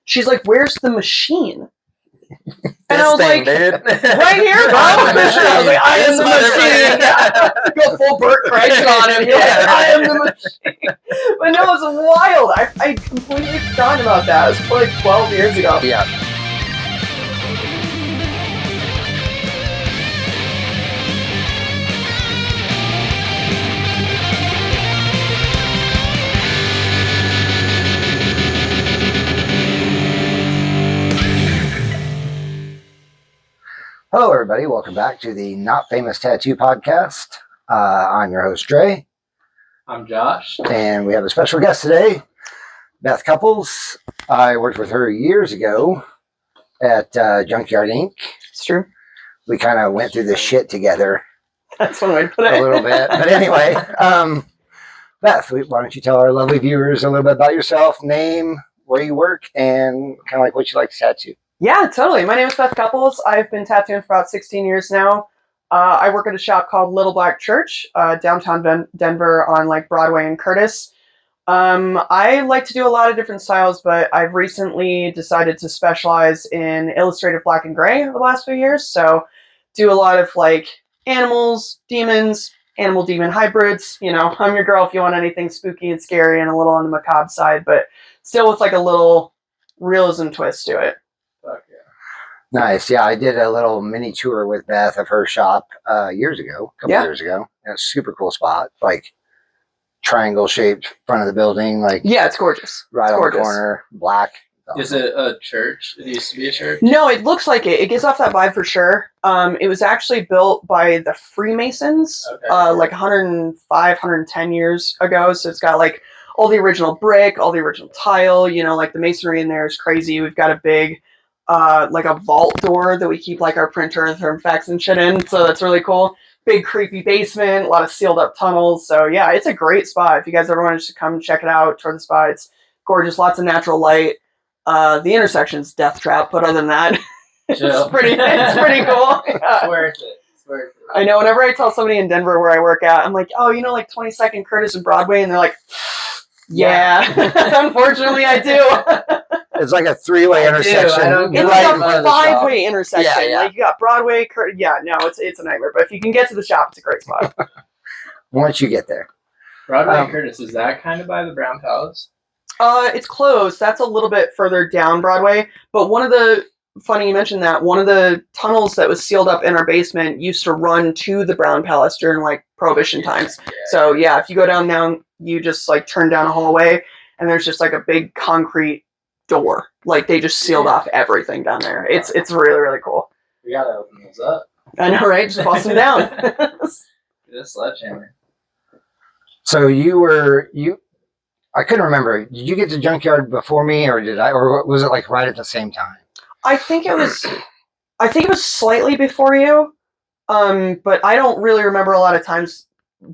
She's like, where's the machine? And This I was thing, like, dude. right here, bro. I was like, I am the machine. Go full Burt Kreischer on him. You're like, I am the machine. But no, it was wild. I completely forgot about that. It was probably 12 years ago. Yeah. Hello, everybody. Welcome back to the Not Famous Tattoo Podcast. I'm your host, Dray. I'm Josh. And we have a special guest today, Beth Cupples. I worked with her years ago at Junkyard Inc. It's true. We kind of went through the shit together That's one way to put it. a little bit. But anyway, Beth, why don't you tell our lovely viewers a little bit about yourself, name, where you work, and kind of like what you like to tattoo. Yeah, totally. My name is Beth Cupples. I've been tattooing for about 16 years now. I work at a shop called Little Black Church, downtown Denver on like Broadway and Curtis. I like to do a lot of different styles, but I've recently decided to specialize in illustrated black and gray over the last few years. So do a lot of like animals, demons, animal-demon hybrids. You know, I'm your girl if you want anything spooky and scary and a little on the macabre side, but still with like a little realism twist to it. Fuck yeah. Nice. Yeah, I did a little mini tour with Beth of her shop years ago, a couple years ago. It was a super cool spot, like triangle shaped front of the building, like Yeah, it's gorgeous. right It's on gorgeous. the corner, black. Is it a church? It used to be a church? No, it looks like it. It gives off that vibe for sure. It was actually built by the Freemasons, Okay. like 105, 110 years ago. So it's got like all the original brick, all the original tile. You know, like the masonry in there is crazy. We've got a big, like a vault door that we keep like our printer and thermfax and shit in. So that's really cool. Big creepy basement, a lot of sealed up tunnels. So yeah, it's a great spot. If you guys ever want to come check it out, tour the spot, it's gorgeous. Lots of natural light. The intersection's death trap, but other than that, it's pretty cool. Yeah. It's worth it. It's worth it. I know whenever I tell somebody in Denver where I work at, I'm like, oh, you know, like 22nd Curtis and Broadway, and they're like, yeah. Unfortunately, I do. It's like a three-way I do. intersection. I don't get It's right like in front a of the shop. five-way intersection. Yeah, yeah. Like you got Broadway, yeah, no, it's a nightmare. But if you can get to the shop, it's a great spot. Once you get there. Broadway and Curtis, is that kind of by the Brown Palace? It's closed. That's a little bit further down Broadway. But funny you mentioned that, one of the tunnels that was sealed up in our basement used to run to the Brown Palace during like Prohibition times. Yeah. So yeah, if you go down now, you just like turn down a hallway and there's just like a big concrete door. Like they just sealed off everything down there. It's really, really cool. We gotta open those up. I know, right? Just bust them down. Get a sledgehammer. So I couldn't remember. Did you get to Junkyard before me, or was it like right at the same time? I think it was slightly before you. But I don't really remember a lot of times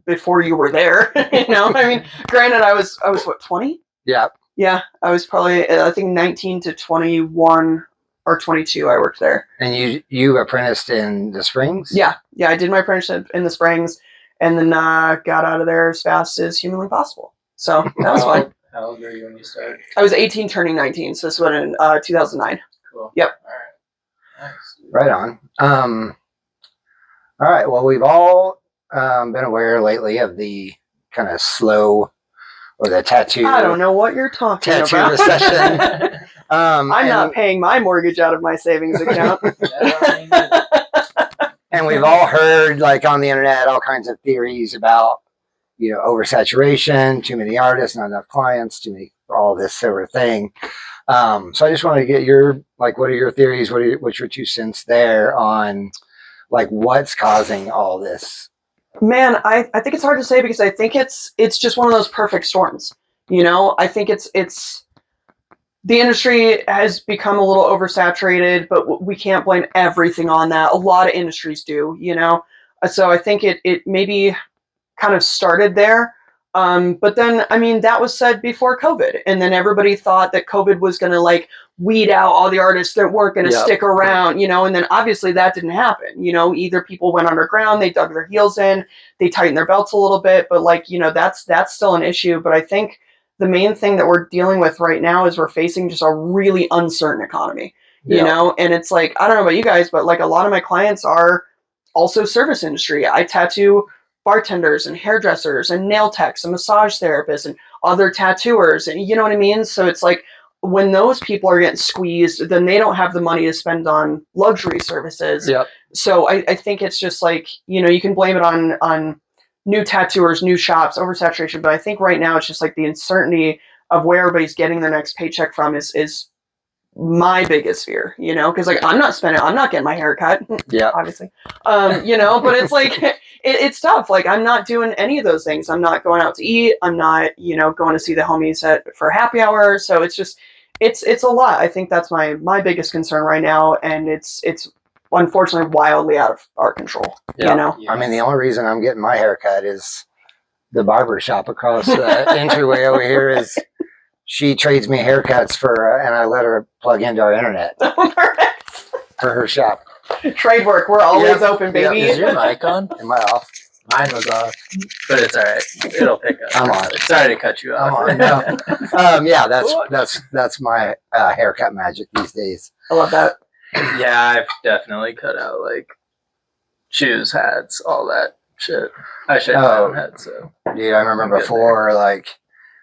before you were there. You know, I mean, granted, I was what, 20? Yeah. Yeah, I was probably, I think 19 to 21 or 22. I worked there. And you apprenticed in the Springs? Yeah, I did my apprenticeship in the Springs, and then got out of there as fast as humanly possible. So that was fun. How old were you when you started? I was 18 turning 19, so this was in 2009. Cool. Yep. All right. Nice. Right on. All right. Well, we've all been aware lately of the kind of slow, or the tattoo. I don't know what you're talking tattoo about. recession. I'm not paying my mortgage out of my savings account. And we've all heard, like on the internet, all kinds of theories about, you know, oversaturation, too many artists, not enough clients, too many, all this sort of thing. So I just want to get your, like, what are your theories? What's your 2 cents there on, like, what's causing all this? Man, I think it's hard to say because I think it's just one of those perfect storms. You know, I think it's the industry has become a little oversaturated, but we can't blame everything on that. A lot of industries do, you know. So I think it maybe kind of started there. But then, I mean, that was said before COVID. And then everybody thought that COVID was going to like weed out all the artists that weren't going to stick around, you know, and then obviously that didn't happen. You know, either people went underground, they dug their heels in, they tightened their belts a little bit, but like, you know, that's still an issue. But I think the main thing that we're dealing with right now is we're facing just a really uncertain economy, you know? And it's like, I don't know about you guys, but like a lot of my clients are also service industry. I tattoo bartenders and hairdressers and nail techs and massage therapists and other tattooers. And you know what I mean? So it's like when those people are getting squeezed, then they don't have the money to spend on luxury services. Yep. So I think it's just like, you know, you can blame it on new tattooers, new shops, oversaturation. But I think right now it's just like the uncertainty of where everybody's getting their next paycheck from is my biggest fear, you know, because like I'm not getting my hair cut, Yeah. obviously, you know, but it's like it's tough. Like I'm not doing any of those things. I'm not going out to eat. I'm not, you know, going to see the homies for happy hour. So it's just it's a lot. I think that's my biggest concern right now, and it's unfortunately wildly out of our control. Yeah. You know, I mean, the only reason I'm getting my hair cut is the barber shop across the entryway over here is she trades me haircuts for, and I let her plug into our internet for her shop. trade work. We're always open, baby. Is your mic on? Am I off? Mine was off, but it's all right. It'll pick up. I'm on. Sorry to cut you I'm off. on. No. Yeah, that's my haircut magic these days. I love that. Yeah, I've definitely cut out like shoes, hats, all that shit. I should have Oh. had so. Dude, I remember before, like,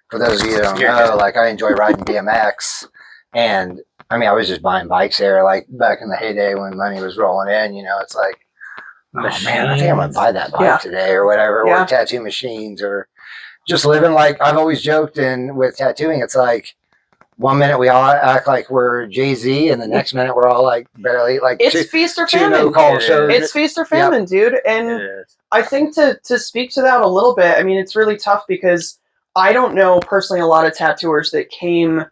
for those of you that don't You're know, good. like, I enjoy riding BMX. And, I mean, I was just buying bikes there, like, back in the heyday when money was rolling in, you know, it's like, oh, man, I think I'm going to buy that bike Yeah. today or whatever, Yeah. or tattoo machines, or just living like, I've always joked, and with tattooing, it's like, one minute we all act like we're Jay-Z, and the next minute we're all, like, barely, like, It's feast or two famine. no-call It shows. It's feast or famine, dude. And It is. I think to speak to that a little bit, I mean, it's really tough because I don't know personally a lot of tattooers that came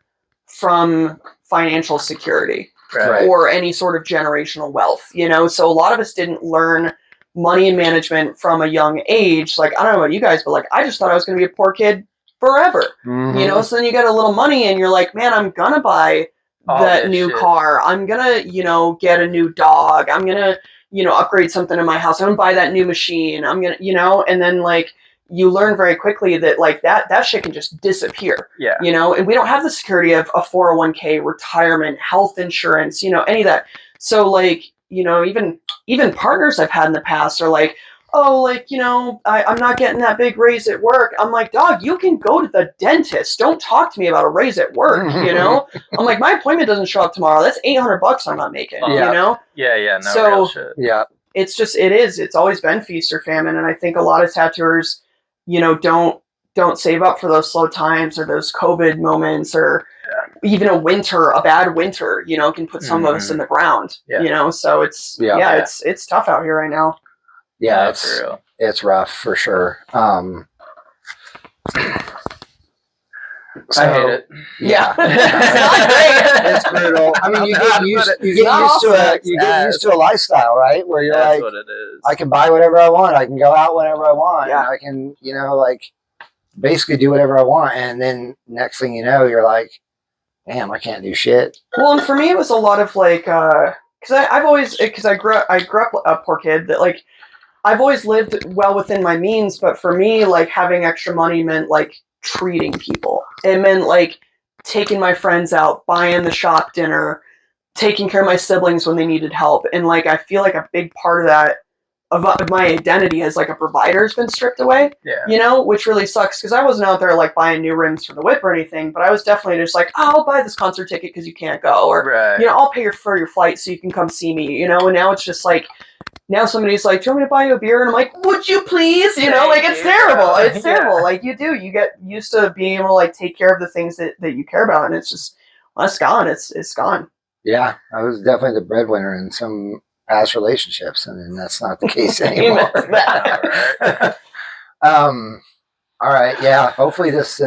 from financial security Right. or any sort of generational wealth, you know? So a lot of us didn't learn money management from a young age. Like, I don't know about you guys, but like, I just thought I was going to be a poor kid forever, Mhm. you know? So then you get a little money and you're like, man, I'm going to buy All that this new shit. car. I'm going to, you know, get a new dog. I'm going to, you know, upgrade something in my house. I'm going to buy that new machine. I'm going to, you know, and then like, you learn very quickly that like that shit can just disappear, Yeah. you know, and we don't have the security of a 401k, retirement, health insurance, you know, any of that. So like, you know, even partners I've had in the past are like, oh, like, you know, I'm not getting that big raise at work. I'm like, dog, you can go to the dentist. Don't talk to me about a raise at work, you know? I'm like, my appointment doesn't show up tomorrow. That's $800 I'm not making, Yeah. you know? Yeah. No So- real shit. Yeah. It's just it's always been feast or famine, and I think a lot of tattooers, you know, don't save up for those slow times or those COVID moments or even a bad winter, you know, can put some of us in the ground, Yeah. you know. So it's Yeah. it's tough out here right now. Yeah, No, it's for real. it's rough for sure. I hate it. Yeah, It's not great. it's brutal. I mean, you get used not to a lifestyle, right? Where you're That's like, what it is. I can buy whatever I want. I can go out whenever I want. Yeah. And I can, you know, like basically do whatever I want. And then next thing you know, you're like, damn, I can't do shit. Well, and for me, it was a lot of like, because I grew up a poor kid that like, I've always lived well within my means, but for me, like having extra money meant like treating people. It meant like taking my friends out, buying the shop dinner, taking care of my siblings when they needed help. And like, I feel like a big part of that, of my identity as like a provider has been stripped away, Yeah. you know, which really sucks because I wasn't out there like buying new rims for the whip or anything, but I was definitely just like, oh, I'll buy this concert ticket because you can't go, or, Right. you know, I'll pay for your flight so you can come see me, you know, and now it's just like, now somebody's like, do you want me to buy you a beer? And I'm like, would you please? You know, like, it's Thank you, terrible. bro. It's terrible. Yeah. Like, you get used to being able to, like, take care of the things that you care about. And it's just, well, it's gone. It's gone. Yeah, I was definitely the breadwinner in some past relationships, and then that's not the case anymore. Amen to that. All right, yeah. Hopefully this.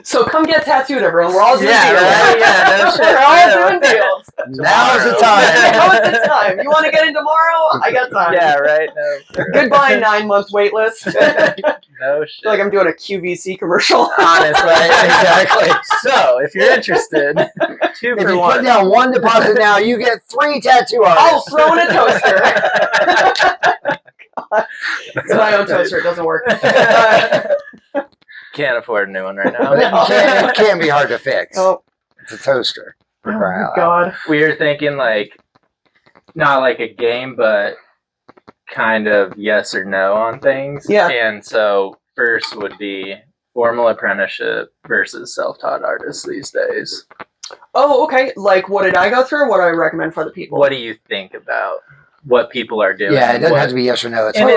So come get tattooed, everyone. We're all doing Yeah, deals. right? Yeah, no shit. We're all doing deals. Now is the time. Now is the time. You want to get in tomorrow? I got time. Yeah, right. No. Goodbye, 9-month wait list. I No shit. feel like I'm doing a QVC commercial. Honestly, exactly. So, if you're interested, 2 If for you put 1. down one deposit now, you get 3 tattoo I'll artists. throw in a toaster. It's my own toaster. It doesn't work. Can't afford a new one right now. But it can be hard to fix. Oh, It's a toaster. For oh crying my out loud. god. We were thinking like not like a game, but kind of yes or no on things. Yeah. And so first would be formal apprenticeship versus self-taught artists these days. Oh, okay. Like, what did I go through? Or what do I recommend for the people? What do you think about what people are doing? Yeah, it doesn't What- have to be yes or no. It's And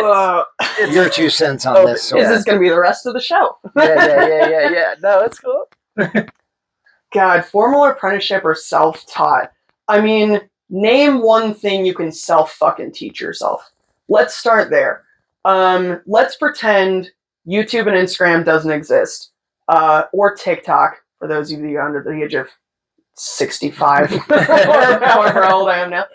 like your 2 cents on Oh, this. Is this going to be the rest of the show? yeah. No, it's cool. God, formal apprenticeship or self-taught? I mean, name one thing you can self-fucking teach yourself. Let's start there. Let's pretend YouTube and Instagram doesn't exist. Or TikTok, for those of you under the age of 65, or however old I am now.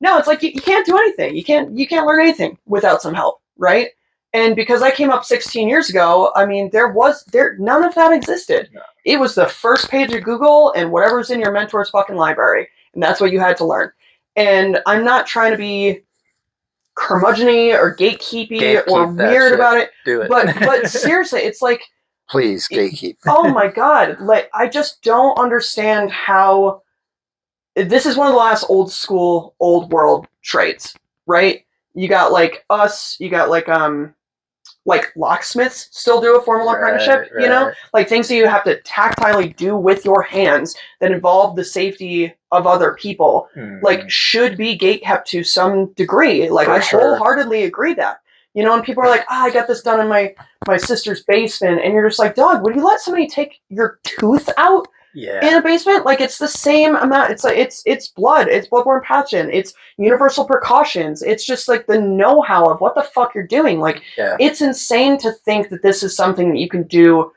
No, it's like you can't do anything. You can't learn anything without some help, right? And because I came up 16 years ago, I mean, none of that existed. No. It was the first page of Google and whatever was in your mentor's fucking library, and that's what you had to learn. And I'm not trying to be curmudgeon-y or gatekeepy or Gatekeep that weird shit. about it, Do it. but seriously, it's like, Please, gatekeep. oh my god, like I just don't understand how this is one of the last old school, old world traits, right? You got like us, you got like locksmiths still do a formal apprenticeship, you know? Like things that you have to tactilely do with your hands that involve the safety of other people, like should be gatekept to some degree. Like For I sure. wholeheartedly agree that. You know, and people are like, I got this done in my sister's basement, and you're just like, dog, would you let somebody take your tooth out Yeah. in a basement? Like it's the same amount. It's like it's blood. It's bloodborne pathogen. It's universal precautions. It's just like the know-how of what the fuck you're doing. Like Yeah. it's insane to think that this is something that you can do.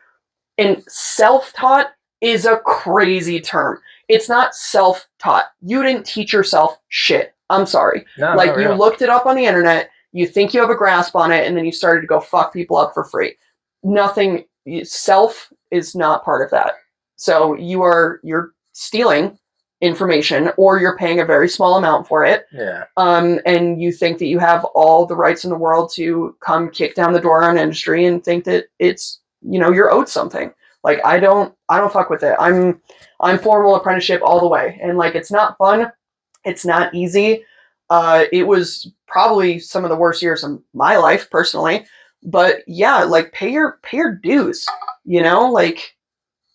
And self-taught is a crazy term. It's not self-taught. You didn't teach yourself shit. I'm sorry. No, Like not you real. looked it up on the internet. You think you have a grasp on it, and then you started to go fuck people up for free. Nothing. Self is not part of that. So you're stealing information, or you're paying a very small amount for it. Yeah. And you think that you have all the rights in the world to come kick down the door on industry and think that it's, you know, you're owed something. Like I don't fuck with it. I'm formal apprenticeship all the way, and like it's not fun. It's not easy. It was probably some of the worst years of my life personally, but yeah, like pay your dues. You know, like.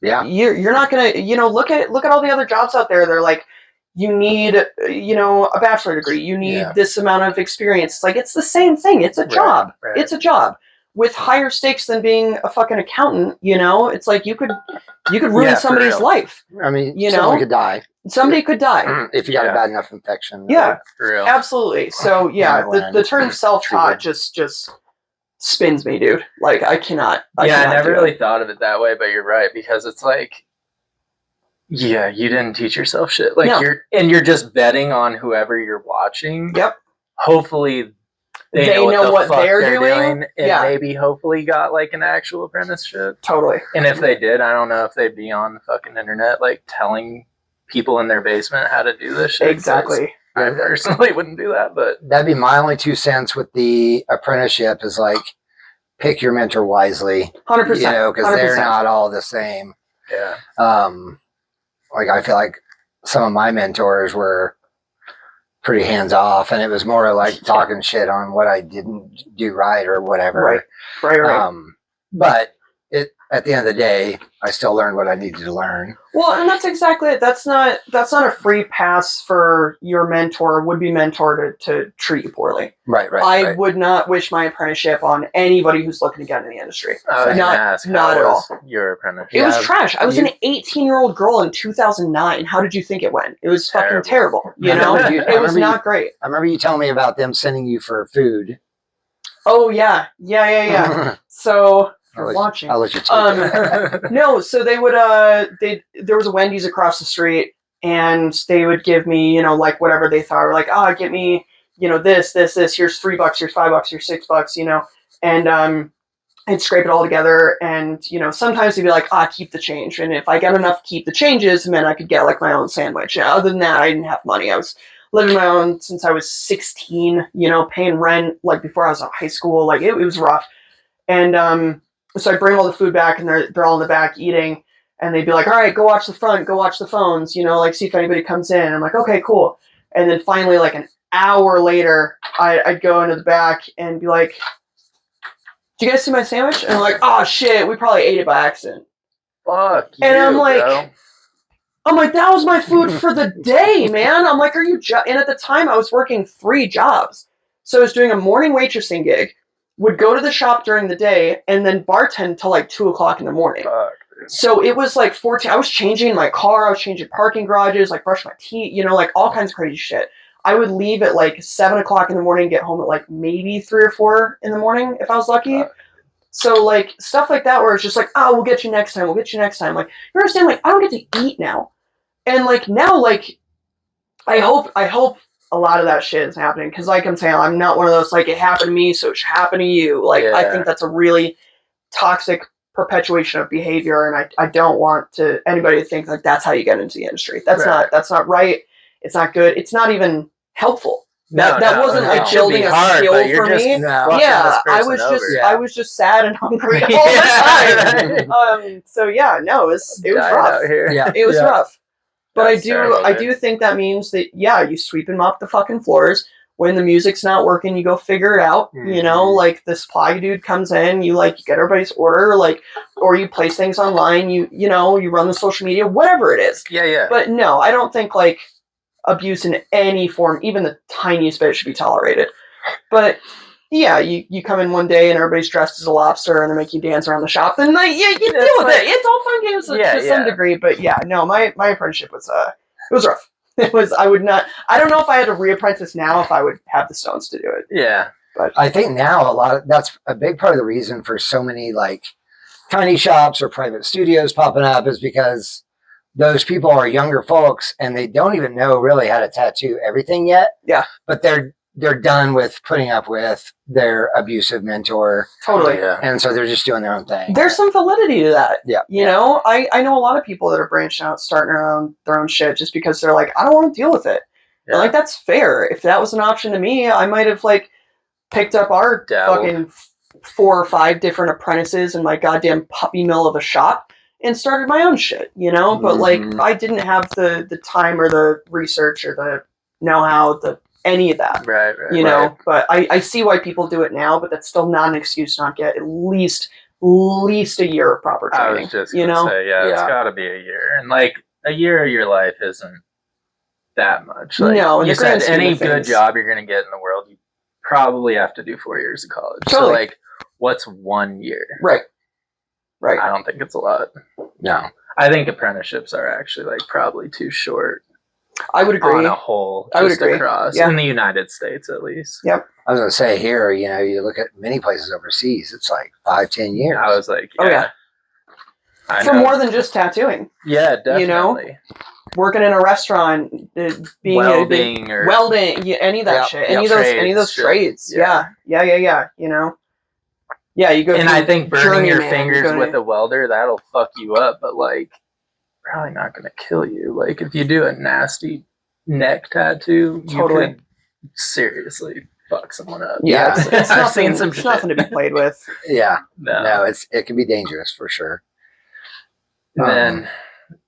Yeah. You're not gonna, you know, look at all the other jobs out there. They're like, you need, you know, a bachelor degree. You need this amount of experience. It's like it's the same thing. It's a job. Right. It's a job with higher stakes than being a fucking accountant. You know, it's like you could ruin Yeah, for somebody's real. life. I mean, You someone know? could die Somebody could die. if you got Yeah. a bad enough infection. Yeah, For real. absolutely. So yeah, the term self-taught just spins me, dude. Like I cannot. I never do it. really thought of it that way, but you're right, because it's like, yeah, you didn't teach yourself shit. Like No. you're just betting on whoever you're watching. Yep. Hopefully they They know know what, what the fuck they're they're doing. and Yeah. maybe hopefully got like an actual apprenticeship. Totally. And if they did, I don't know if they'd be on the fucking internet like telling people in their basement how to do this shit. 'cause Exactly. I personally wouldn't do that, but That'd be my only 2 cents with the apprenticeship is like, pick your mentor wisely. 100%. You know, because they're 100%. not all the same. yeah. Like I feel like some of my mentors were pretty hands off, and it was more like talking shit on what I didn't do right or whatever. Right. But at the end of the day, I still learned what I needed to learn. Well, and that's exactly it. That's not a free pass for your mentor, would-be mentor, to treat you poorly. Right. I would not wish my apprenticeship on anybody who's looking to get in the industry. I was Not- gonna ask, not how at was your apprenticeship? It was trash. I was you- an 18-year-old girl in 2009. How did you think it went? It was fucking terrible. You I know, remember you- I it was remember not great. I remember you telling me about them sending you for food. Oh yeah. So if you're I'll watching. I'll let you take it. No, so they would there was a Wendy's across the street, and they would give me, you know, like whatever they thought, or like, get me, you know, this, here's $3, here's $5, here's $6, you know, and I'd scrape it all together, and you know, sometimes they'd be like, keep the change, and if I get enough keep the changes, and then I could get like my own sandwich. Yeah, other than that, I didn't have money. I was living my own since I was 16, you know, paying rent like before I was in high school. Like it was rough. And So I bring all the food back, and they're all in the back eating, and they'd be like, all right, go watch the front, go watch the phones, like see if anybody comes in. I'm like, okay, cool. And then finally, like an hour later, I'd go into the back and be like, "Do you guys see my sandwich?" And I'm like, "Oh shit, we probably ate it by accident." Fuck you, And I'm like, bro. that was my food for the day, man. I'm like, are you? And at the time, I was working 3 jobs, so I was doing a morning waitressing gig, would go to the shop during the day, and then bartend till like 2:00 in the morning. Fuck. So it was like 14. I was changing my car. I was changing parking garages, like brushing my teeth, like all kinds of crazy shit. I would leave at like 7:00 in the morning, get home at like maybe 3 or 4 in the morning if I was lucky. So like stuff like that where it's just like, oh, we'll get you next time. We'll get you next time. Like, you understand? Like, I don't get to eat now, and like now, like I hope a lot of that shit is happening because, like I'm saying, I'm not one of those like it happened to me, so it should happen to you. Like, I think that's a really toxic perpetuation of behavior, and I don't want anybody to think like that's how you get into the industry. That's not right. It's not good. It's not even helpful. That wasn't like building a skill for me. Yeah, I was just sad and hungry all the time. So yeah, no, it was rough. Yeah, it was rough. But That's terrible, I do think that means that you sweep and mop the fucking floors. When the music's not working, you go figure it out. Like the supply dude comes in, you get everybody's order, or you place things online. You run the social media, whatever it is. Yeah. But no, I don't think abuse in any form, even the tiniest bit, should be tolerated. But yeah, you come in one day and everybody's dressed as a lobster and they make you dance around the shop, then you deal with it. It's all fun games to some degree. But yeah, no, my apprenticeship was it was rough. It was. I don't know if I had to reapprentice now if I would have the stones to do it. Yeah. But I think now that's a big part of the reason for so many tiny shops or private studios popping up is because those people are younger folks and they don't even know really how to tattoo everything yet. Yeah. But they're done with putting up with their abusive mentor. Totally. Yeah. And so they're just doing their own thing. There's some validity to that. Yeah. I know a lot of people that are branching out, starting their own shit just because they're like, I don't want to deal with it. Yeah. And that's fair. If that was an option to me, I might have picked up our fucking 4 or 5 different apprentices in my goddamn puppy mill of a shop and started my own shit, But I didn't have the time or the research or the know-how, any of that. Right. But I see why people do it now, but that's still not an excuse to not get at least a year of proper training. I was just gonna say, it's gotta be a year. And a year of your life isn't that much. No, you said any good job you're gonna get in the world, you probably have to do 4 years of college. Totally. So what's 1 year? Right. I don't think it's a lot. No. I think apprenticeships are actually probably too short. I would agree. On a whole, I would agree. Across, in the United States at least. Yep. I was going to say here, you look at many places overseas, it's 5-10 years. I was like, oh yeah. For more than just tattooing. Yeah, definitely. Working in a restaurant, being welding, any of that shit, any of those trades. Yeah. Yeah, you go. And I think burning your fingers with a welder, that'll fuck you up, but probably not going to kill you. If you do a nasty neck tattoo, you could seriously fuck someone up. Yeah, it's I've seen some shit. Nothing to be played with. Yeah, no, it can be dangerous for sure. And then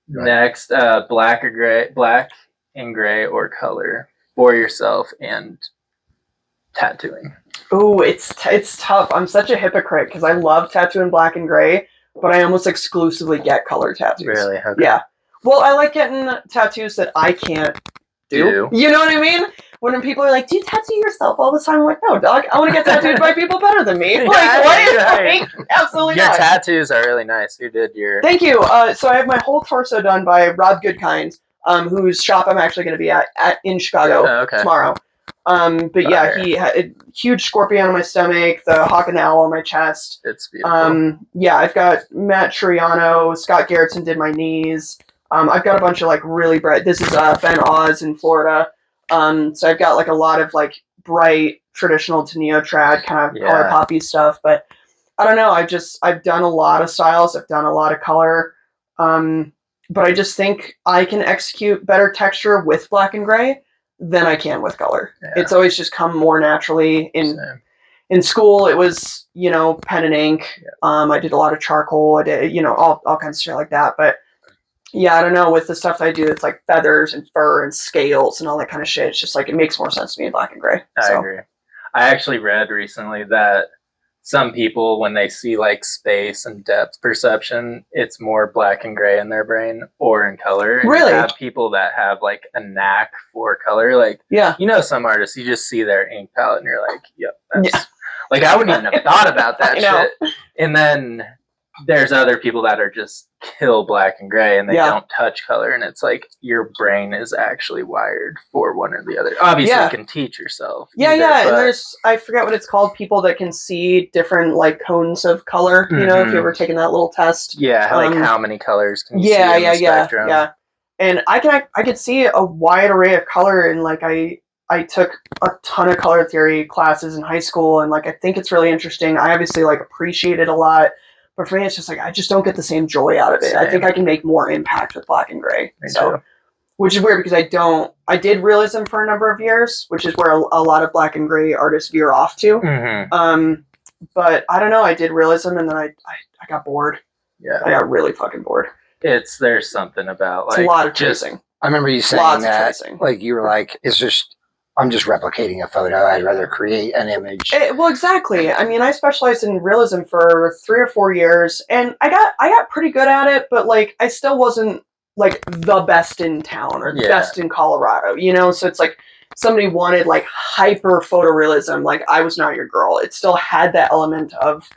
next, black and gray or color for yourself and tattooing. Ooh, it's tough. I'm such a hypocrite because I love tattooing black and gray, but I almost exclusively get color tattoos. Really? Okay. Yeah. Well, I like getting tattoos that I can't do. You know what I mean? When people are like, "Do you tattoo yourself all the time?" I'm like, "No, dog. I want to get tattooed by people better than me." What? Absolutely not. Your tattoos are really nice. Who did your? Thank you. So I have my whole torso done by Rob Goodkind, whose shop I'm actually going to be at in Chicago tomorrow. But yeah, he had a huge scorpion on my stomach, the hawk and the owl on my chest. It's beautiful. Yeah, I've got Matt Triano, Scott Gerritsen did my knees. I've got a bunch of really bright. This is Ben Oz in Florida. So I've got a lot of bright traditional to neo-trad kind of color poppy stuff. But I don't know. I've done a lot of styles. I've done a lot of color. But I just think I can execute better texture with black and gray than I can with color. Yeah. It's always just come more naturally in school, it was, pen and ink. I did a lot of charcoal. I did, all kinds of shit like that. But yeah, I don't know. With the stuff that I do, it's like feathers and fur and scales and all that kind of shit. It's just like, it makes more sense to me in black and gray. I agree. I actually read recently that some people, when they see like space and depth perception, it's more black and gray in their brain or in color. And Really? You have people that have like a knack for color. Like, some artists, you just see their ink palette and you're like, yep, that's like, I wouldn't even have thought about that shit. And then there's other people that are just kill black and gray and they don't touch color. And it's like your brain is actually wired for one or the other. Obviously, you can teach yourself. And there's, I forget what it's called, people that can see different like cones of color, if you've ever taken that little test. Yeah, like how many colors can you see in the spectrum? Yeah. And I could see a wide array of color, and like I took a ton of color theory classes in high school, and like I think it's really interesting. I obviously like appreciate it a lot. But for me, it's just like, I just don't get the same joy out of it. I think I can make more impact with black and gray. Which is weird because I did realism for a number of years, which is where a lot of black and gray artists veer off to. But I don't know, I did realism and then I got bored. Yeah. I got really fucking bored. There's something about like. It's a lot of tracing. I remember you saying that, like, you were like, I'm just replicating a photo. I'd rather create an image. Well, exactly. I mean, I specialized in realism for 3 or 4 years, and I got pretty good at it, but like I still wasn't like the best in town or the best in Colorado, So it's like somebody wanted like hyper photorealism. Like, I was not your girl. It still had that element of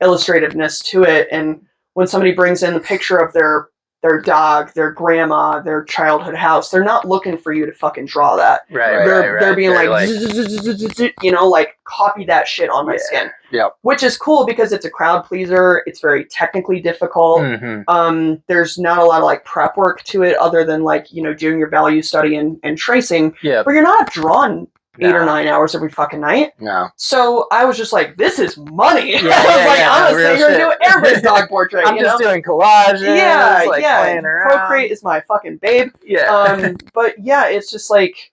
illustrativeness to it, and when somebody brings in the picture of their dog, their grandma, their childhood house, they're not looking for you to fucking draw that. They're being like, like copy that shit on my skin. Yeah. Which is cool because it's a crowd pleaser. It's very technically difficult. There's not a lot of like prep work to it other than like, doing your value study and tracing. Yeah. But you're not drawn 8 or 9 hours every fucking night. No. So I was just like, this is money. I was like, I'm going to sit here and do everybody's dog portrait. I'm just doing collages. Playing around. Procreate is my fucking babe. Yeah. But yeah, it's just like,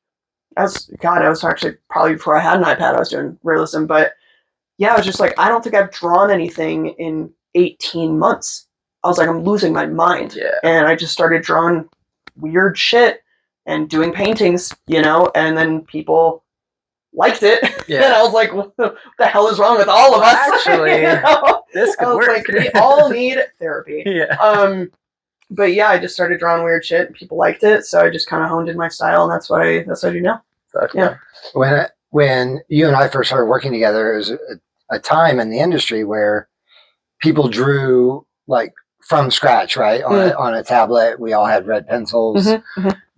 I was actually probably before I had an iPad, I was doing realism. But yeah, I was just like, I don't think I've drawn anything in 18 months. I was like, I'm losing my mind. Yeah. And I just started drawing weird shit and doing paintings, and then people liked it. And I was like, what the hell is wrong with all of us? Actually, this could work. Like, we all need therapy. But yeah, I just started drawing weird shit and people liked it, so I just kind of honed in my style, and that's what I do now. When you and I first started working together, it was a time in the industry where people drew like from scratch, right? On a tablet. We all had red pencils,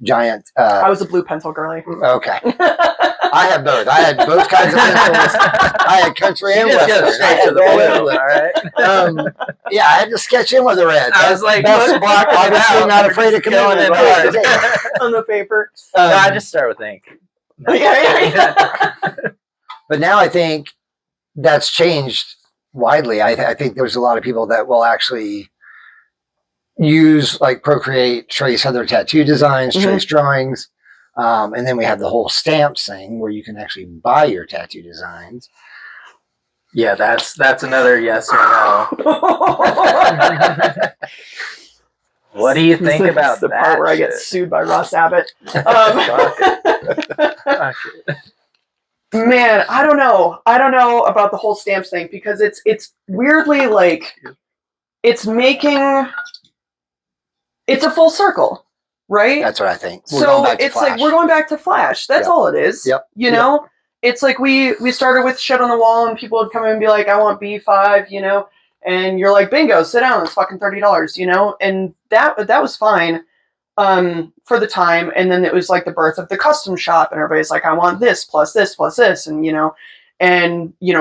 giant. I was a blue pencil girly. Okay. I had both. I had both kinds of pencils. I had country and western. I had all right. I had to sketch in with the red. I was like, best block. Obviously, not afraid of coming in on the paper. No, I just start with ink. But now I think that's changed widely. I think there's a lot of people that will actually use like Procreate, trace other tattoo designs, trace drawings. And then we have the whole stamps thing where you can actually buy your tattoo designs. Yeah, that's another yes or no. What do you think about the part where I get sued by Ross Abbott? Man, I don't know. I don't know about the whole stamps thing because it's weirdly like it's a full circle. Right? That's what I think. So it's like we're going back to Flash. That's all it is. Yep. It's like we started with shit on the wall and people would come in and be like, I want B5, and you're like, bingo, sit down, it's fucking $30, and that was fine for the time. And then it was like the birth of the custom shop and everybody's like, I want this plus this plus this, and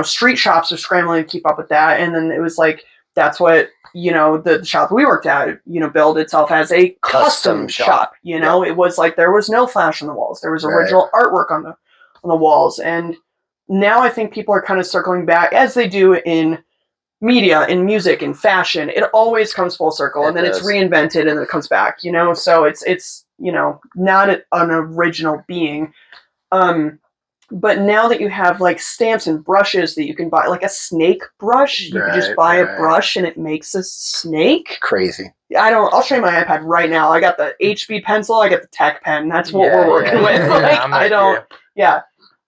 street shops are scrambling to keep up with that. And then it was like that's what the shop we worked at, billed itself as a custom shop. It was like there was no flash on the walls. There was original artwork on the walls. And now I think people are kind of circling back, as they do in media, in music, in fashion. It always comes full circle, and then it's reinvented, and then it comes back. So it's not an original being. But now that you have like stamps and brushes that you can buy, like a snake brush, you can just buy a brush and it makes a snake. Crazy. I'll show you my iPad right now. I got the HB pencil, I got the Tech pen. That's what we're working with. Like, yeah.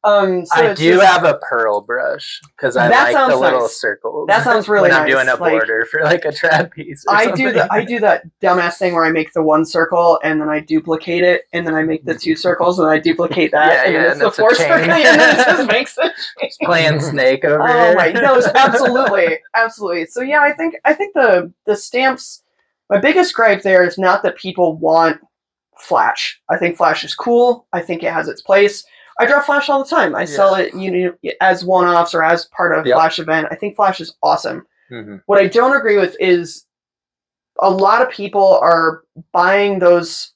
So I do have a pearl brush because I like the little circles. That sounds really when nice. I'm doing a border for like a trapeze. Or something. I do that dumbass thing where I make the one circle and then I duplicate it and then I make the two circles and I duplicate that and then it's the fourth circle and then it just makes it. Playing Snake over here. Oh my, no, absolutely, absolutely. So yeah, I think the stamps. My biggest gripe there is not that people want Flash. I think Flash is cool. I think it has its place. I draw Flash all the time. I sell it, as one-offs or as part of Flash event. I think Flash is awesome. Mm-hmm. What I don't agree with is a lot of people are buying those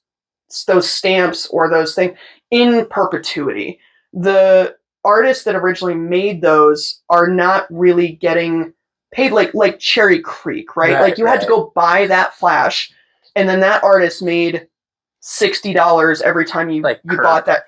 stamps or those things in perpetuity. The artists that originally made those are not really getting paid like Cherry Creek, right? Like you had to go buy that Flash, and then that artist made $60 every time you bought that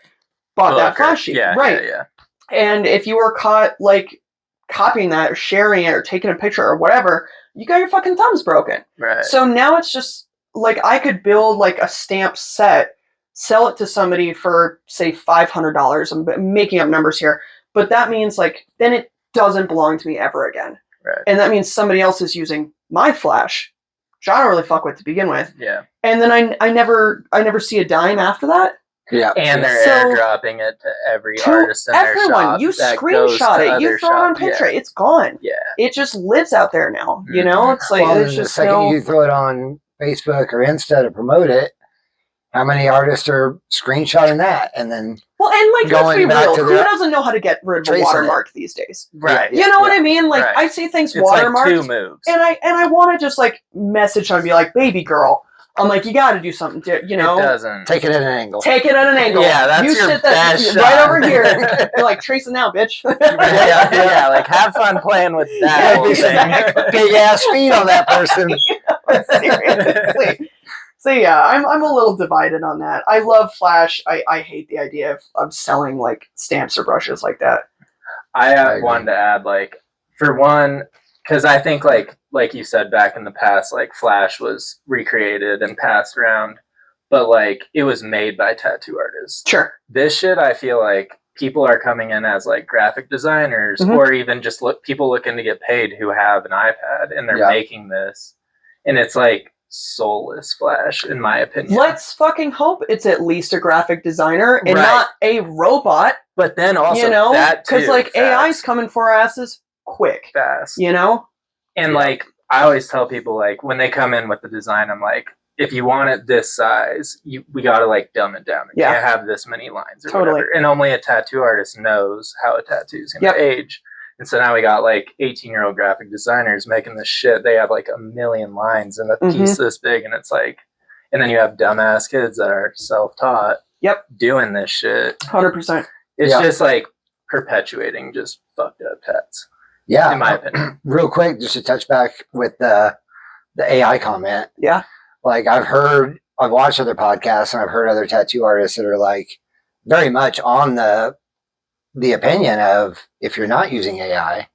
Flash sheet. Yeah. And if you were caught like copying that or sharing it or taking a picture or whatever, you got your fucking thumbs broken. Right. So now it's just like I could build like a stamp set, sell it to somebody for say $500. I'm making up numbers here, but that means like then it doesn't belong to me ever again. Right. And that means somebody else is using my Flash, which I don't really fuck with to begin with. Yeah. And then I never see a dime after that. Yeah, and they're airdropping it to every artist in their shop. You screenshot it, you throw it on Pinterest, it's gone. Yeah, it just lives out there now. You know, it's like there's just the second you throw it on Facebook or Insta to promote it, how many artists are screenshotting that and then and like let's be real, who doesn't know how to get rid of a watermark these days? Right. You know what I mean? Like I see things watermarked, like 2 moves, and I want to just like message her and be like, baby girl. I'm like, you got to do something, it doesn't. Take it at an angle. Yeah, that's your best shot. Right over here. You're like, Teresa now, bitch. yeah, like, have fun playing with that whole thing. Get your ass feet on that person. Seriously. So yeah, I'm a little divided on that. I love Flash. I hate the idea of selling, like, stamps or brushes like that. I wanted to add, like, for one, because I think, like you said, back in the past, like, Flash was recreated and passed around, but, like, it was made by tattoo artists. Sure. This shit, I feel like people are coming in as, like, graphic designers or even just people looking to get paid who have an iPad, and they're making this. And it's, like, soulless Flash, in my opinion. Let's fucking hope it's at least a graphic designer and not a robot. But then also, that too, because, like, AI's coming for our asses quick. Fast. And like, I always tell people, like, when they come in with the design, I'm like, if you want it this size, we gotta, like, dumb it down. You can't have this many lines or whatever. And only a tattoo artist knows how a tattoo is gonna age. And so now we got, like, 18-year-old graphic designers making this shit. They have, like, 1 million lines in a piece this big, and it's like, and then you have dumbass kids that are self-taught doing this shit. 100%. It's just, like, perpetuating just fucked up tats. Yeah, in my opinion. Real quick, just to touch back with the AI comment. Yeah, like I've watched other podcasts and I've heard other tattoo artists that are like very much on the opinion of if you're not using AI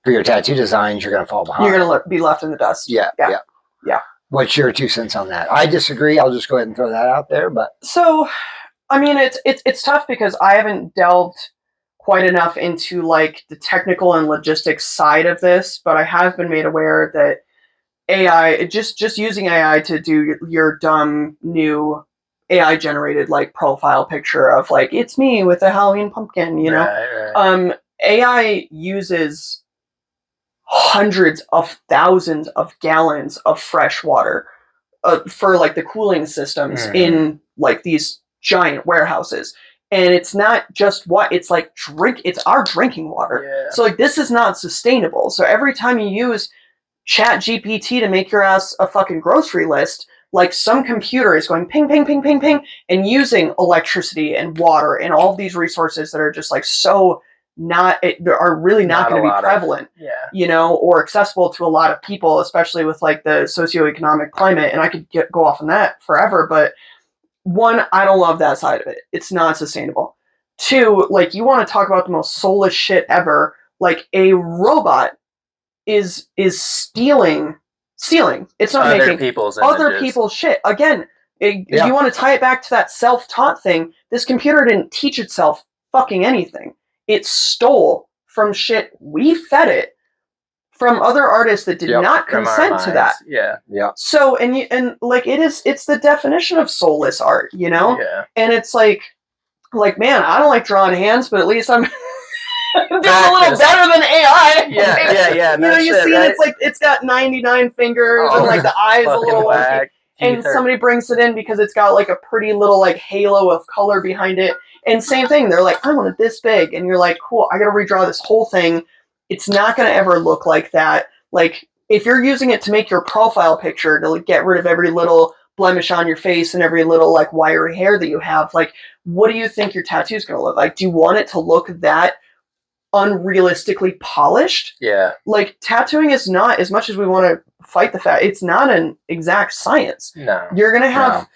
for your tattoo designs, you're going to fall behind. You're going to be left in the dust. Yeah. What's your 2 cents on that? I disagree. I'll just go ahead and throw that out there. But so, I mean, it's tough because I haven't delved quite enough into like the technical and logistics side of this, but I have been made aware that AI, just using AI to do your dumb new AI generated like profile picture of like, it's me with a Halloween pumpkin, Right. AI uses hundreds of thousands of gallons of fresh water for like the cooling systems in like these giant warehouses. And it's not just it's like it's our drinking water. Yeah. So like this is not sustainable. So every time you use Chat GPT to make your ass a fucking grocery list, like some computer is going ping, ping, ping, ping, ping, and using electricity and water and all of these resources that are just like so are really not going to be prevalent, or accessible to a lot of people, especially with like the socioeconomic climate. And I could go off on that forever, but one, I don't love that side of it. It's not sustainable. Two, like, you want to talk about the most soulless shit ever. Like, a robot is stealing. It's not other making people's shit. Again, if you want to tie it back to that self-taught thing, this computer didn't teach itself fucking anything. It stole from shit we fed it from other artists that did not consent to that. Yeah. So and like it's the definition of soulless art, you know? Yeah. And it's like man, I don't like drawing hands, but at least I'm doing a little better than AI. Yeah. You know, you see right? It's like it's got 99 fingers and like the eyes a little whack. And somebody brings it in because it's got like a pretty little like halo of color behind it. And same thing, they're like, I want it this big. And you're like, cool, I gotta redraw this whole thing. It's not gonna ever look like that. Like, if you're using it to make your profile picture to like, get rid of every little blemish on your face and every little like wiry hair that you have, like, what do you think your tattoo is gonna look like? Do you want it to look that unrealistically polished? Yeah. Like, tattooing is not, as much as we want to fight the fact, it's not an exact science. No. You're gonna have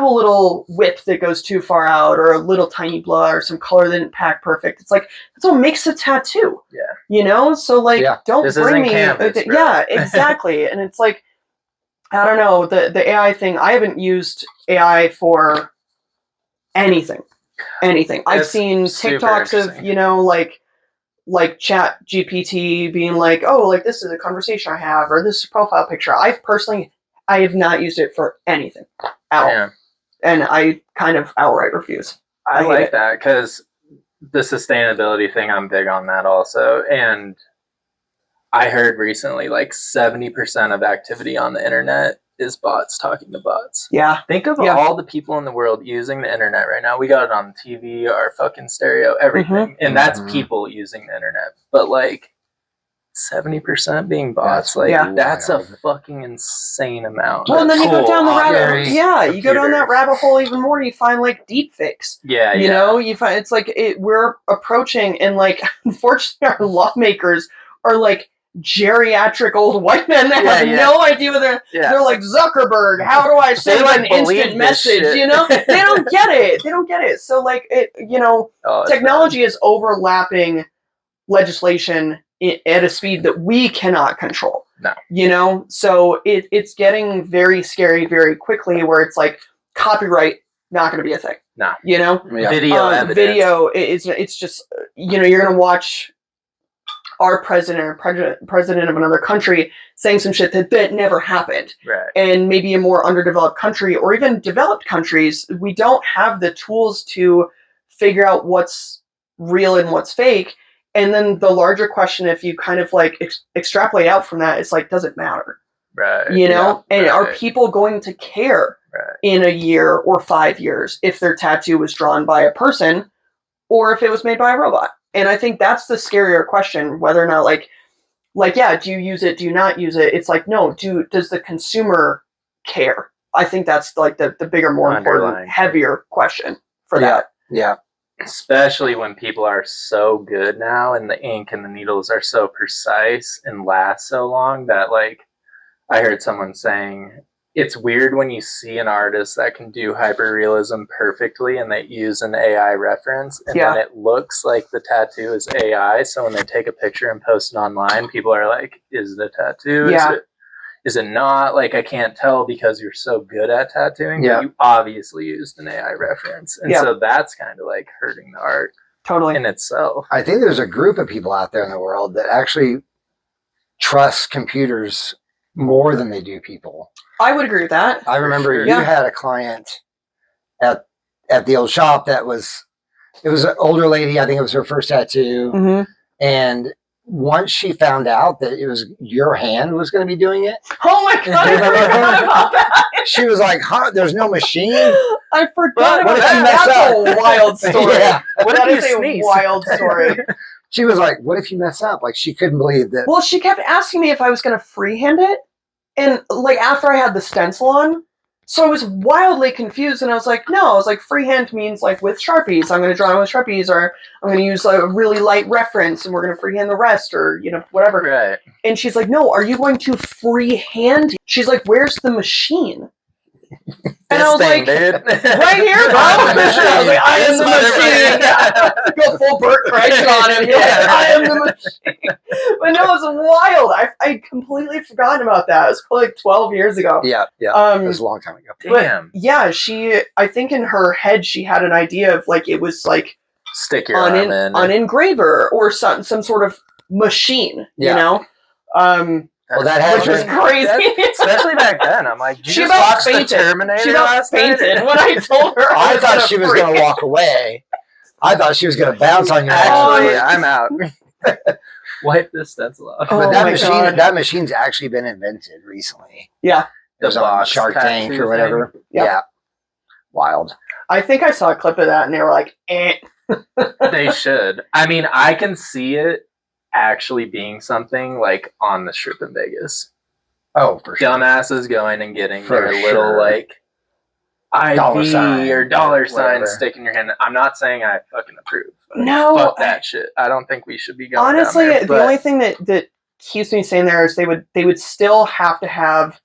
a little whip that goes too far out, or a little tiny blur, or some color that didn't pack perfect. It's like, that's what makes a tattoo. Yeah. You know? So like, don't this bring me canvas, yeah, exactly. And it's like, I don't know, the AI thing, I haven't used AI for anything. I've seen TikToks of, you know, like Chat GPT being like, oh, like this is a conversation I have, or this is a profile picture. I have not used it for anything at all. And I kind of outright refuse. I like that because the sustainability thing, I'm big on that also. And I heard recently like 70% of activity on the internet is bots talking to bots. Yeah. Think of all the people in the world using the internet right now. We got it on TV, our fucking stereo, everything. And that's people using the internet. But like 70% being bots, that's a fucking insane amount. Well, and then you go down the rabbit you go down that rabbit hole even more, you find like deep fakes. You know, you find it's like we're approaching, and like unfortunately our lawmakers are like geriatric old white men that have no idea what they're like, Zuckerberg, how do I send an instant message? You know, they don't get it. So like technology is overlapping legislation at a speed that we cannot control. No. You know, so it's getting very scary very quickly, where it's like copyright not going to be a thing. No. You know, video it's just, you know, you're going to watch our president or president of another country saying some shit that never happened. Right. And maybe a more underdeveloped country, or even developed countries, we don't have the tools to figure out what's real and what's fake. And then the larger question, if you kind of like extrapolate out from that, it's like, does it matter? Right. You know? And are people going to care in a year or 5 years if their tattoo was drawn by a person or if it was made by a robot? And I think that's the scarier question, whether or not like, do you use it? Do you not use it? It's like, no, does the consumer care? I think that's like the bigger, more important, heavier question for that. Yeah. Especially when people are so good now, and the ink and the needles are so precise and last so long, that like, I heard someone saying, it's weird when you see an artist that can do hyperrealism perfectly and they use an AI reference, and then it looks like the tattoo is AI. So when they take a picture and post it online, people are like, is the tattoo? Is it not? Like, I can't tell because you're so good at tattooing. But you obviously used an AI reference. And so that's kind of like hurting the art in itself. I think there's a group of people out there in the world that actually trust computers more than they do people. I would agree with that. I remember you had a client at the old shop it was an older lady. I think it was her first tattoo. And once she found out that it was your hand was going to be doing it. Oh my God, I forgot about that. She was like, there's no machine? I forgot about that. That's a wild story. What if you sneeze? A wild story. She was like, what if you mess up? Like, she couldn't believe that. Well, she kept asking me if I was going to freehand it. And like after I had the stencil on, so I was wildly confused, and I was like, no, I was like, freehand means like with Sharpies. I'm going to draw with Sharpies, or I'm going to use a really light reference, and we're going to freehand the rest, or, you know, whatever. Right. And she's like, no, are you going to freehand? She's like, where's the machine? And I was like, dude. right here, bro. I was like, I am the machine. Go full Burt Kreischer on him. You're like, I am the machine. But no, it was wild. I completely forgotten about that. It was probably like 12 years ago. Yeah. It was a long time ago. Damn. But yeah, I think in her head she had an idea of like it was like stick your arm in an engraver or some sort of machine, you know? Well, that has which was crazy, especially back then. I'm like, she about fainted. She about fainted when I told her. I thought she was going to walk away. I thought she was going to bounce on your. Actually, I'm out. Wipe this stencil off. But that machine's actually been invented recently. Yeah, it was on Shark Tank or whatever. Yeah, wild. I think I saw a clip of that, and they were like, "Eh." They should. I mean, I can see it actually being something like on the strip in Vegas. Oh, for sure. Dumbasses going and getting their little like IV or dollar sign stick in your hand. I'm not saying I fucking approve. No, fuck that shit. I don't think we should be going. Honestly, down there, the only thing that keeps me saying there is they would still have to have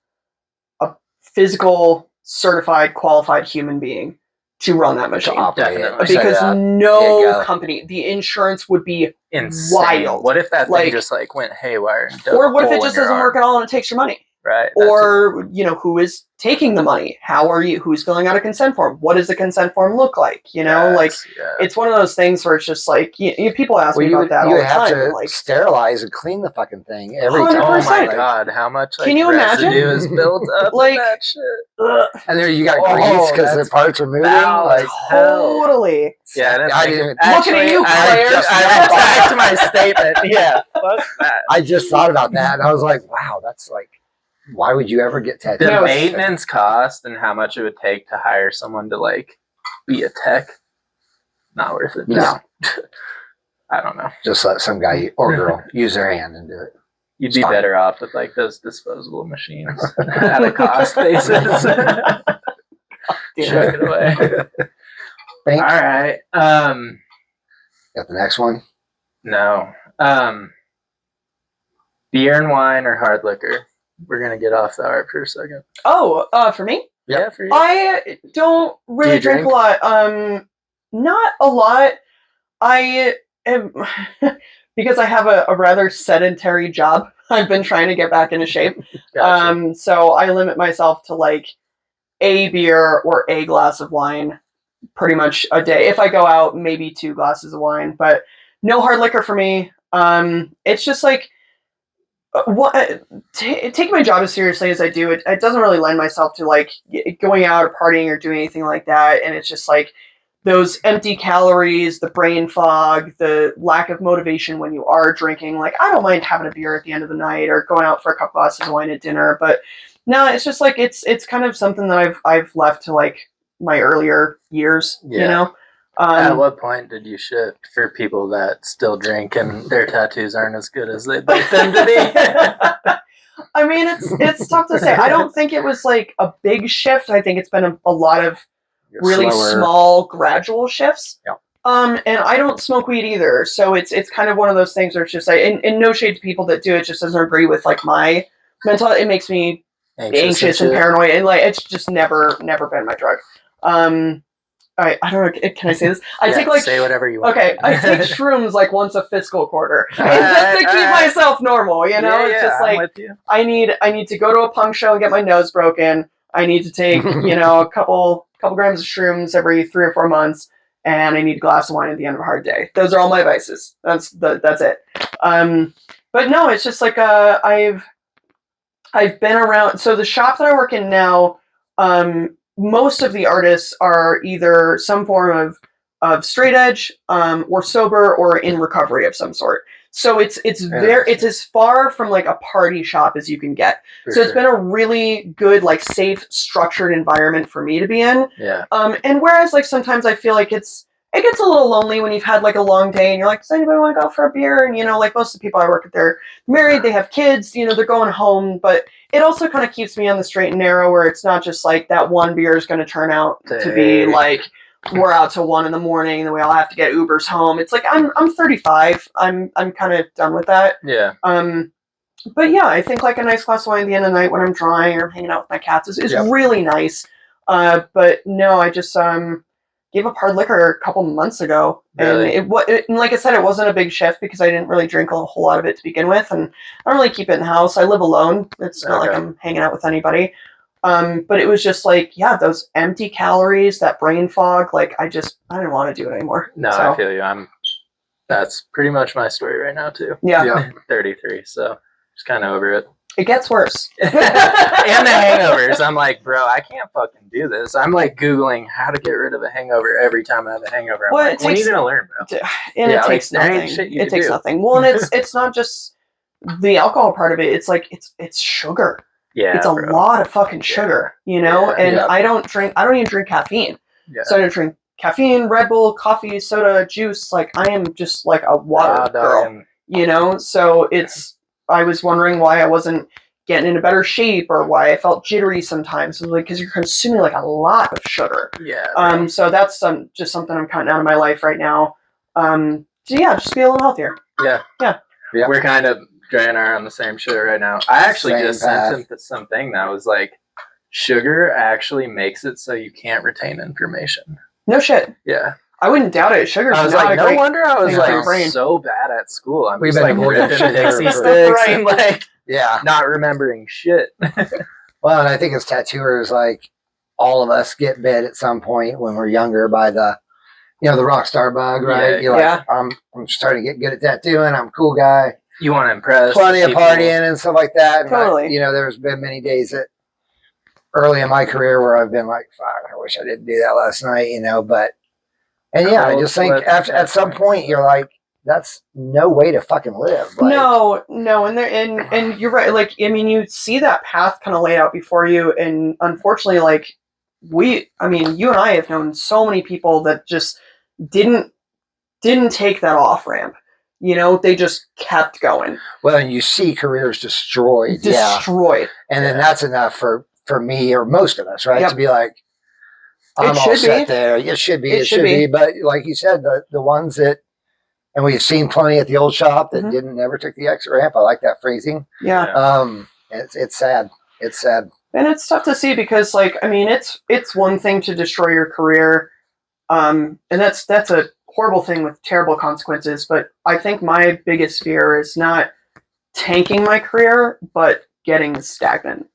a physical, certified, qualified human being to run that machine. Definitely. Because no company, the insurance would be insane. Wild. What if that thing just like went haywire? And or what if it just doesn't work at all and it takes your money? Right. Or, who is taking the money? Who's filling out a consent form? What does the consent form look like? It's one of those things where it's just like, people ask me about that all the time. You have to sterilize and clean the fucking thing every time. Oh my God, how much can you imagine? Is built up in that shit. And there you got grease because the parts are moving. Like, totally. Yeah, I didn't looking at you, Claire. I back to my statement. Yeah, fuck that. I just thought about that and I was like, wow, that's like, why would you ever get tattooed? The maintenance cost and how much it would take to hire someone to like be a tech, not worth it. No. I don't know. Just let some guy or girl use their hand and do it. You'd be better off with like those disposable machines at a cost basis. Chuck it away. Thanks. All right. Got the next one? No. Beer and wine or hard liquor? We're going to get off the art for a second. Oh, for me? Yeah, for you. I don't really drink a lot. Not a lot. I am, because I have a rather sedentary job. I've been trying to get back into shape. Gotcha. So I limit myself to like a beer or a glass of wine pretty much a day. If I go out, maybe 2 glasses of wine, but no hard liquor for me. It's just like, taking my job as seriously as I do, it doesn't really lend myself to like going out or partying or doing anything like that. And it's just like those empty calories, the brain fog, the lack of motivation when you are drinking. Like, I don't mind having a beer at the end of the night or going out for a couple glasses of wine at dinner, but no, it's just like it's kind of something that I've left to like my earlier years. At what point did you shift for people that still drink and their tattoos aren't as good as they'd like them to be? I mean, it's tough to say. I don't think it was like a big shift. I think it's been a lot of really small, gradual shifts. Yeah. And I don't smoke weed either, so it's kind of one of those things where it's just like, and no shade to people that do it, just doesn't agree with like my mental. It makes me anxious and paranoid, and like it's just never been my drug. I don't know. Can I say this? I take like say whatever you want. Okay, I take shrooms like once a fiscal quarter, just to keep myself normal. It's just like I need to go to a punk show and get my nose broken. I need to take a couple grams of shrooms every 3 or 4 months, and I need a glass of wine at the end of a hard day. Those are all my vices. That's it. But no, it's just like I've been around. So the shop that I work in now, most of the artists are either some form of straight edge, or sober, or in recovery of some sort. So it's as far from like a party shop as you can get. It's been a really good, like safe, structured environment for me to be in. Yeah. And whereas like sometimes I feel like it gets a little lonely when you've had like a long day and you're like, does anybody want to go for a beer? And like most of the people I work with, they're married, they have kids, they're going home, but it also kind of keeps me on the straight and narrow where it's not just like that one beer is going to turn out to be like, we're out till 1 a.m. and then we all have to get Ubers home. It's like, I'm 35. I'm kind of done with that. Yeah. But yeah, I think like a nice glass of wine at the end of the night when I'm drawing or hanging out with my cats is really nice. But no, I just gave up hard liquor a couple months ago, Really? and and like I said, it wasn't a big shift because I didn't really drink a whole lot of it to begin with, and I don't really keep it in the house. I live alone. It's not like I'm hanging out with anybody. But it was just like, yeah, those empty calories, that brain fog. Like I didn't want to do it anymore. No, I feel you. That's pretty much my story right now too. Yeah. 33, so just kind of over it. It gets worse. And the hangovers. I'm like, bro, I can't fucking do this. I'm like Googling how to get rid of a hangover every time I have a hangover. I'm like, when are you going to learn, bro? And it takes nothing. It takes nothing. Well, and it's not just the alcohol part of it. It's like, it's sugar. Yeah. It's a lot of fucking sugar, you know? And I don't even drink caffeine. Yeah. So I don't drink caffeine, Red Bull, coffee, soda, juice. Like I am just like a water girl, you know? So I was wondering why I wasn't getting into better shape or why I felt jittery sometimes. It was like, because you're consuming like a lot of sugar. Yeah. So that's just something I'm cutting out of my life right now. So yeah, just be a little healthier. Yeah. We're kind of Dray and I are on the same shit right now. I actually just sent him something that was like, sugar actually makes it so you can't retain information. No shit. Yeah. I wouldn't doubt it. Sugar. I was like, no wonder I was like so bad at school. I'm just like ripping Dixie sticks and like not remembering shit. Well, and I think as tattooers, like all of us get bit at some point when we're younger by the rock star bug, right? Yeah, You're like, I'm starting to get good at tattooing. I'm a cool guy. You want to impress. Plenty of partying and stuff like that. And totally. There's been many days that early in my career where I've been like, fuck, I wish I didn't do that last night, but. And yeah, I just think at some point you're like, that's no way to fucking live. Like, no, and you're right. Like, I mean, you see that path kind of laid out before you, and unfortunately, like you and I have known so many people that just didn't take that off ramp. They just kept going. Well, and you see careers destroyed. And then that's enough for me or most of us, right? To be like, I'm all set there. It should be. But like you said, the ones that, and we've seen plenty at the old shop that never took the exit ramp. I like that phrasing. Yeah. It's sad. It's sad. And it's tough to see because, like, I mean, it's one thing to destroy your career, and that's a horrible thing with terrible consequences. But I think my biggest fear is not tanking my career, but getting stagnant.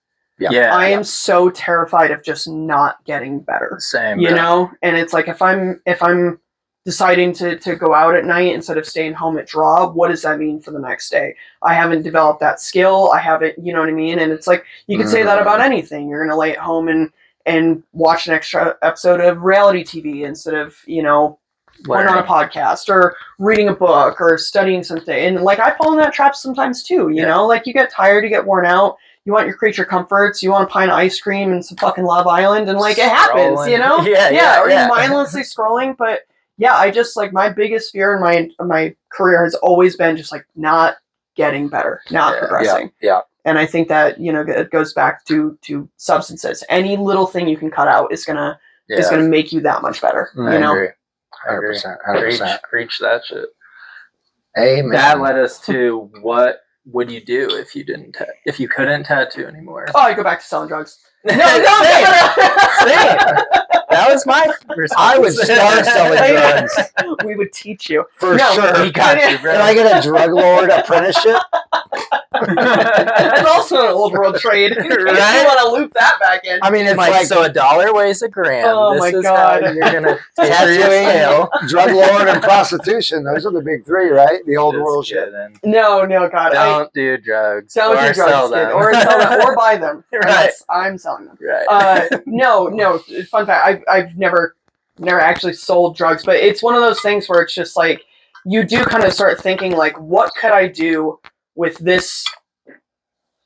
I am so terrified of just not getting better. Same. And it's like if I'm deciding to go out at night instead of staying home at draw, what does that mean for the next day? I haven't developed that skill. I haven't, you know what I mean? And it's like you can say that about anything. You're gonna lay at home and watch an extra episode of reality TV instead of, going on a podcast or reading a book or studying something. And like I fall in that trap sometimes too, like you get tired, you get worn out. You want your creature comforts. You want a pint of ice cream and some fucking Love Island, and like it happens, Or you're mindlessly scrolling. But yeah, I just like my biggest fear in my career has always been just like not getting better, not progressing. Yeah. And I think that it goes back to substances. Any little thing you can cut out is gonna make you that much better. I agree. 100%. Preach that shit. Amen. That led us to what would you do if you if you couldn't tattoo anymore? Oh, I'd go back to selling drugs. No, same. That was my response. I would start selling drugs. We would teach you. For sure. We got you, bro. Can I get a drug lord apprenticeship? That's also an old world trade. Right? You want to loop that back in. I mean, it's like so $1 weighs a gram. Oh my God. How you're gonna tattooing, drug lord, and prostitution. Those are the big three, right? The old world shit. No, God. Don't do drugs. Don't do drugs, sell them. Or sell them, or buy them. Right. I'm selling them. Right. No. Fun fact. I've never actually sold drugs, but it's one of those things where it's just like you do kind of start thinking like, what could I do with this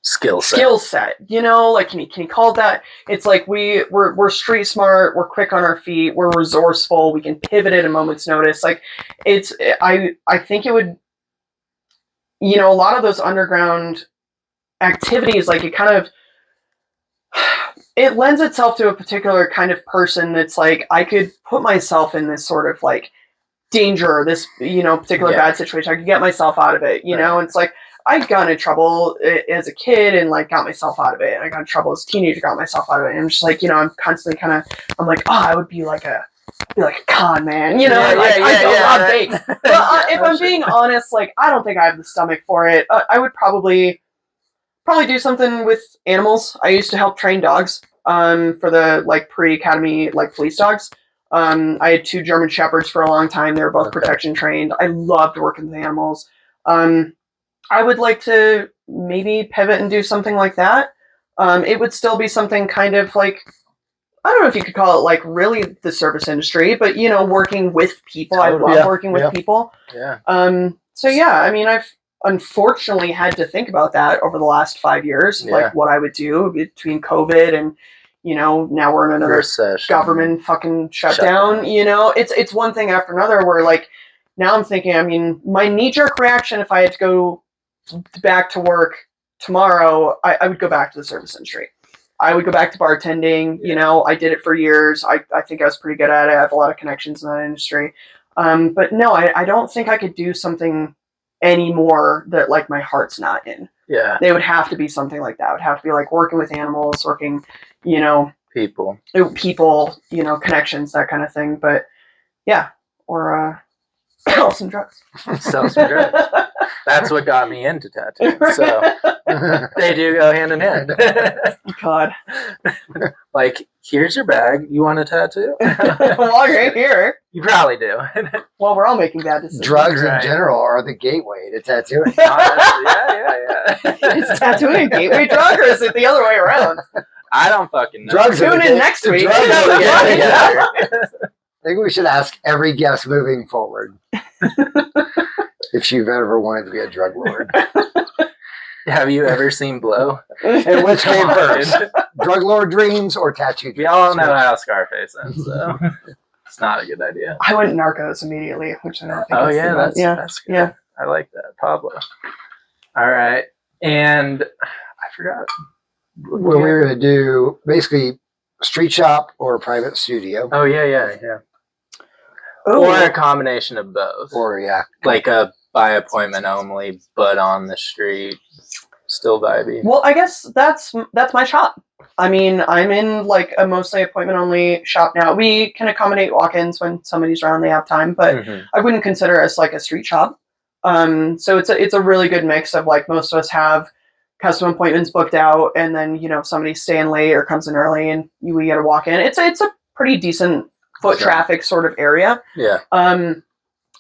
skill set? Like can you call it that? It's like we're street smart, we're quick on our feet, we're resourceful, we can pivot at a moment's notice. Like I think it would, a lot of those underground activities, like it kind of it lends itself to a particular kind of person that's like, I could put myself in this sort of like danger, this, particular bad situation. I could get myself out of it, and it's like, I got in trouble as a kid and like got myself out of it. I got in trouble as a teenager, got myself out of it. And I'm just like, I'm constantly I'm like, I would be like a con man, I don't rob banks. But if I'm being honest, like I don't think I have the stomach for it. I would probably do something with animals. I used to help train dogs for the like pre-academy like police dogs. I had 2 German Shepherds for a long time. They were both protection trained. I loved working with animals. I would like to maybe pivot and do something like that. It would still be something kind of like, I don't know if you could call it like really the service industry, but working with people. Totally. I love working with people. Yeah. So yeah, I mean, I've unfortunately had to think about that over the last 5 years, like what I would do between COVID and now we're in another recession. Government fucking shutdown. It's one thing after another where like now I'm thinking, I mean, my knee-jerk reaction if I had to go back to work tomorrow, I would go back to the service industry. I would go back to bartending. I did it for years. I think I was pretty good at it. I have a lot of connections in that industry. But no, I don't think I could do something anymore that like my heart's not in. Yeah. They would have to be something like that. It would have to be like working with animals, working, people, connections, that kind of thing. But yeah, or sell some drugs. Sell some drugs. That's what got me into tattooing. So they do go hand in hand. God. Like, here's your bag. You want a tattoo? Well, you're here. You probably do. Well, we're all making bad decisions. Drugs in general are the gateway to tattooing. Honestly, yeah. Is tattooing a gateway drug, or is it the other way around? I don't fucking know. Drugs Tune in next week. I think we should ask every guest moving forward if you've ever wanted to be a drug lord. Have you ever seen Blow? And which came first? Drug lord dreams or tattoo dreams? We all know how Scarface ends, so it's not a good idea. I went Narcos immediately, which I don't think that's good. Yeah. I like that. Pablo. All right. And I forgot. Well, we were going to do basically street shop or private studio. Oh, yeah. Ooh. Or a combination of both. Or, like a by appointment only, but on the street, still vibey. Well, I guess that's my shop. I mean, I'm in like a mostly appointment only shop now. We can accommodate walk-ins when somebody's around, they have time, but I wouldn't consider us like a street shop. So it's a really good mix of like most of us have custom appointments booked out, and then if somebody's staying late or comes in early and we get a walk in. It's a pretty decent foot traffic sort of area. Yeah.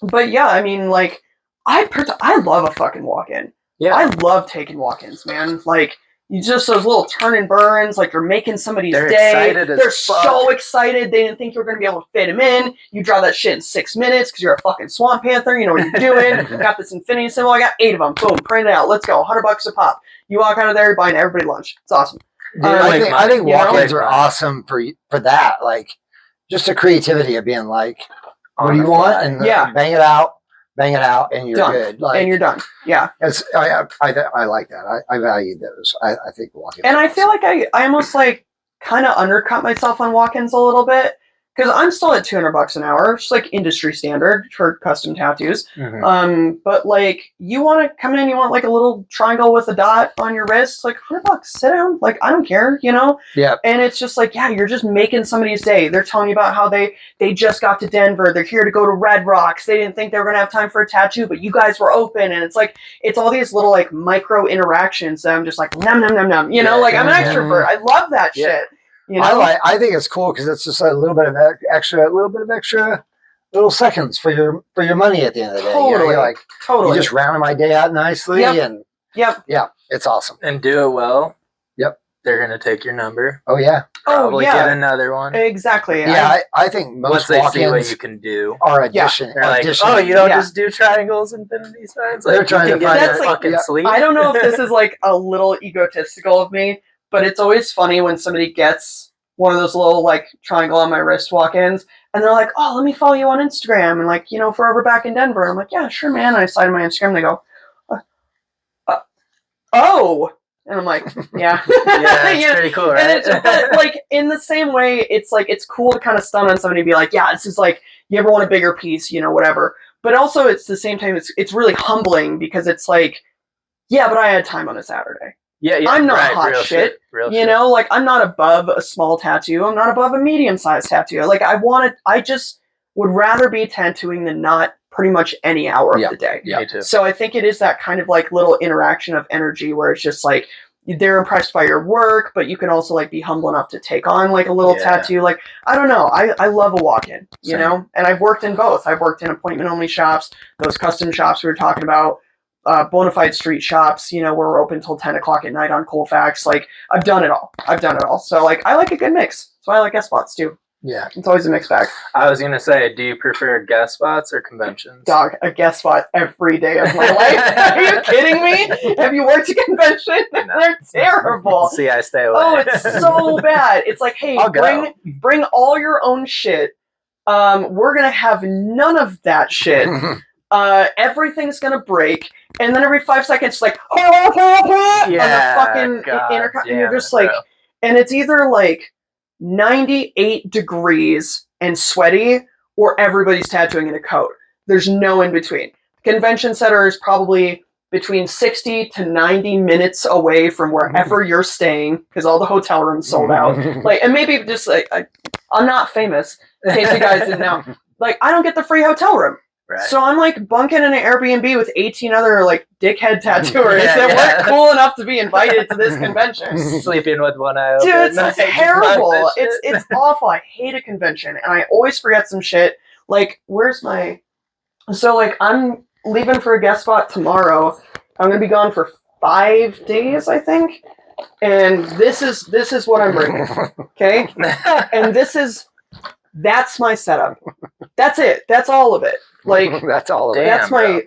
But yeah, I mean, like I love a fucking walk-in. Yeah. I love taking walk-ins, man. Like you just those little turn and burns, like you're making somebody's day. They're so excited. They didn't think you were going to be able to fit them in. You draw that shit in 6 minutes because you're a fucking swamp panther. You know what you're doing. Got this infinity symbol. I got 8 of them. Boom, print it out. Let's go. $100 a pop. You walk out of there, you're buying everybody lunch. It's awesome. Dude, I think walk-ins are awesome for that. Like just the creativity of being like, what do you want? And bang it out, and you're done. Good. Like, and you're done. Yeah. I like that. I value those. I think walk-ins. And I feel like I almost like kind of undercut myself on walk-ins a little bit. Because I'm still at $200 an hour, just like industry standard for custom tattoos. But like, you want to come in, you want like a little triangle with a dot on your wrist, like $100, sit down. Like, I don't care, Yeah. And it's just like, you're just making somebody's day. They're telling you about how they just got to Denver. They're here to go to Red Rocks. They didn't think they were going to have time for a tattoo, but you guys were open. And it's like, it's all these little like micro interactions that I'm just like, nom, nom, nom, nom. Like I'm an extrovert. I love that shit. I think it's cool because it's just a little bit of extra little seconds for your money at the end of the day. Totally. You just rounded my day out nicely, and it's awesome. And do it well. Yep. They're gonna take your number. Oh yeah. Probably get another one. Exactly. Yeah, I think most once they see what walk-ins you can do are addition. They're like, oh, you don't just do triangles, infinity signs. Like, they're trying to find fucking sleep. I don't know if this is like a little egotistical of me, but it's always funny when somebody gets one of those little like triangle on my wrist walk-ins, and they're like, "Oh, let me follow you on Instagram," and like, forever back in Denver. I'm like, "Yeah, sure, man." And I slide my Instagram, and they go, "Oh," and I'm like, "Yeah, it's pretty cool, right?" But like in the same way, it's like it's cool to kind of stun on somebody and be like, "Yeah, this is like, you ever want a bigger piece, whatever." But also, it's the same time, it's really humbling because it's like, Yeah, but I had time on a Saturday. Yeah, I'm not hot shit. You know, like I'm not above a small tattoo. I'm not above a medium-sized tattoo. Like I just would rather be tattooing than not pretty much any hour of the day. Yeah, me too. So I think it is that kind of like little interaction of energy where it's just like they're impressed by your work, but you can also like be humble enough to take on like a little tattoo. Like, I don't know. I love a walk-in, you know? And I've worked in both. I've worked in appointment-only shops, those custom shops we were talking about, bona fide street shops, you know, where we're open till 10 o'clock at night on Colfax. Like, I've done it all. So, like, I like a good mix. So I like guest spots, too. Yeah. It's always a mixed bag. I was going to say, do you prefer guest spots or conventions? Dog, a guest spot every day of my life. Are you kidding me? Have you worked a convention? No. They're terrible. See, I stay away. Oh, it's so bad. It's like, hey, bring all your own shit. We're going to have none of that shit. Everything's going to break. And then every 5 seconds, it's like, on the fucking intercom. And you're just like, and it's either like 98 degrees and sweaty, or everybody's tattooing in a coat. There's no in between. Convention center is probably between 60 to 90 minutes away from wherever you're staying, because all the hotel rooms sold out. Like, and maybe just like, I'm not famous, in case you guys didn't know. Like, I don't get the free hotel room. Right. So I'm like bunking in an Airbnb with 18 other like dickhead tattooers that weren't cool enough to be invited to this convention. Sleeping with one eye open. Dude, it's terrible. It's awful. I hate a convention, and I always forget some shit. Like, where's my? So like, I'm leaving for a guest spot tomorrow. I'm gonna be gone for 5 days, I think. And this is what I'm bringing. Okay, and that's my setup. That's it. That's all of it. Like, that's all of it.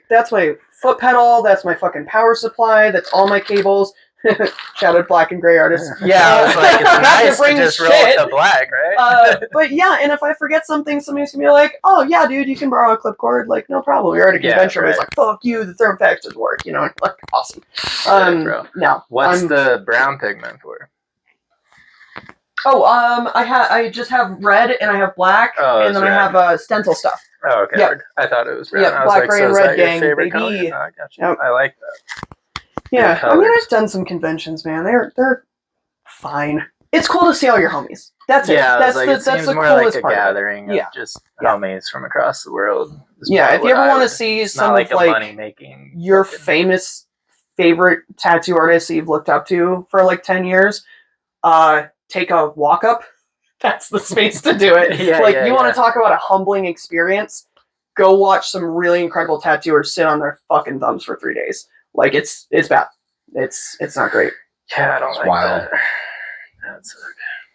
That's my foot pedal. That's my fucking power supply. That's all my cables. Shout out Black and Gray artists. Yeah, I was like, it's nice to just roll with the black, right? But yeah, and if I forget something, somebody's gonna be like, "Oh yeah, dude, you can borrow a clipcord." Like, no problem. You're at a convention. It's like, "Fuck you, the thermofax doesn't work." You know, like, awesome. No. What's the brown pigment for? Oh, I just have red and I have black, and then I have stencil stuff. Oh, okay. Yep. I thought it was brown. Yeah, black, gray, and red gang, baby. Oh, I got you. Yep. I like that. Yeah, I mean, I've done some conventions, man. They're fine. It's cool to see all your homies. That's it. Yeah, that's it seems the more coolest like a part. Gathering of just homies from across the world. Yeah, if you ever want to see some of like money-making your famous favorite tattoo artists that you've looked up to for like 10 years, take a walk up. That's the space to do it. You want to talk about a humbling experience? Go watch some really incredible tattooers sit on their fucking thumbs for 3 days. Like, it's bad. It's not great. Yeah, I don't like wild. That. That's okay.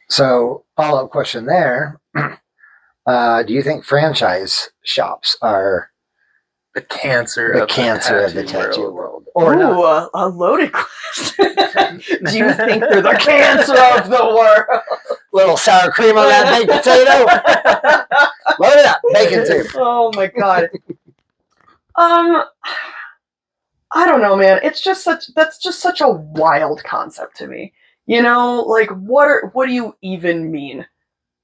So, follow-up question there. Do you think franchise shops are the cancer of the tattoo world? Or a loaded question. Do you think they're the cancer of the world? Little sour cream on that baked potato. Load it up, bacon too. Oh my god. I don't know, man. That's just such a wild concept to me. You know, like what do you even mean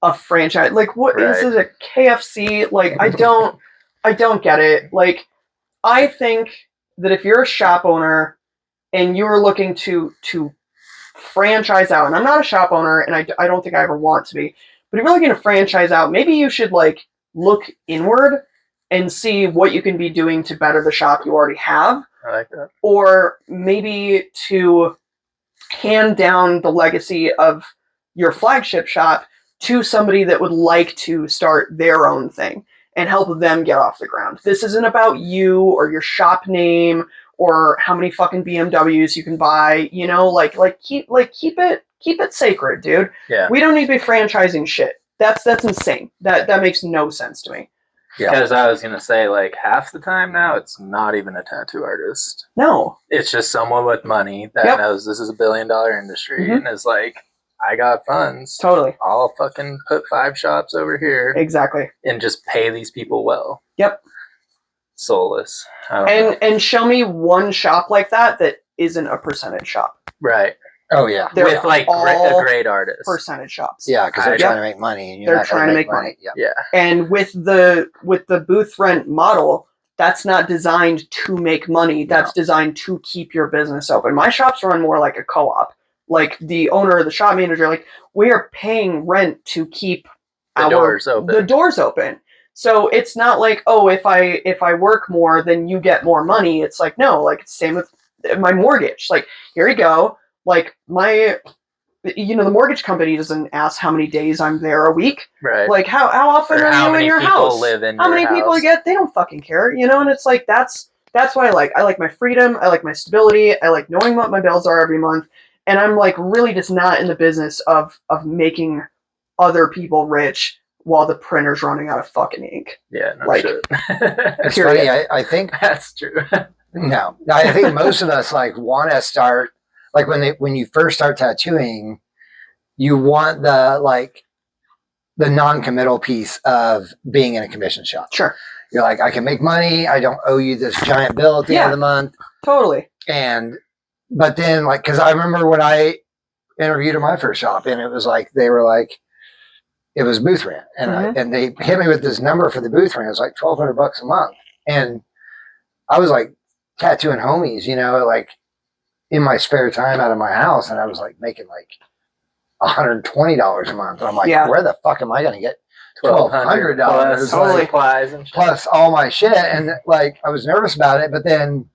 a franchise? Like, what is it, a KFC? Like, I don't get it. Like, I think that if you're a shop owner and you're looking to franchise out, and I'm not a shop owner, and I don't think I ever want to be, but if you're looking to franchise out, maybe you should like look inward and see what you can be doing to better the shop you already have. I like that. Or maybe to hand down the legacy of your flagship shop to somebody that would like to start their own thing and help them get off the ground. This isn't about you or your shop name or how many fucking BMWs you can buy, you know, keep it sacred, dude. Yeah. We don't need to be franchising shit. That's insane. That makes no sense to me. Yeah. Because I was going to say, like, half the time now, it's not even a tattoo artist. No. It's just someone with money that knows this is a $1 billion industry and is like, I got funds. Totally. I'll fucking put 5 shops over here. Exactly. And just pay these people well. Yep. Soulless. And show me one shop like that isn't a percentage shop. Right. Oh yeah. They're with like a great artist. Percentage shops. Yeah, because they're trying to make money. And they're trying to make money. Yep. Yeah. And with the booth rent model, that's not designed to make money. That's designed to keep your business open. My shops run more like a co-op. Like the owner or the shop manager, like we are paying rent to keep the doors open. So it's not like, oh, if I work more, then you get more money. It's like, no, like it's the same with my mortgage. Like, here you go. Like the mortgage company doesn't ask how many days I'm there a week. Right. Like how often are you in your house? How many people you get? They don't fucking care, and it's like that's what I like. I like my freedom, I like my stability, I like knowing what my bills are every month. And I'm like really just not in the business of making other people rich while the printer's running out of fucking ink. Yeah, no like, shit. It's funny. I think that's true. No, I think most of us like want to start like when you first start tattooing, you want the non-committal piece of being in a commission shop. Sure. You're like, I can make money. I don't owe you this giant bill at the end of the month. Totally. But then because I remember when I interviewed at my first shop, and it was like they were like, it was booth rent, and and they hit me with this number for the booth rent. It was like $1,200 a month, and I was like tattooing homies, like in my spare time out of my house, and I was like making like $120 a month. And I'm like, where the fuck am I going to get $1,200 plus all my shit? And like I was nervous about it, but then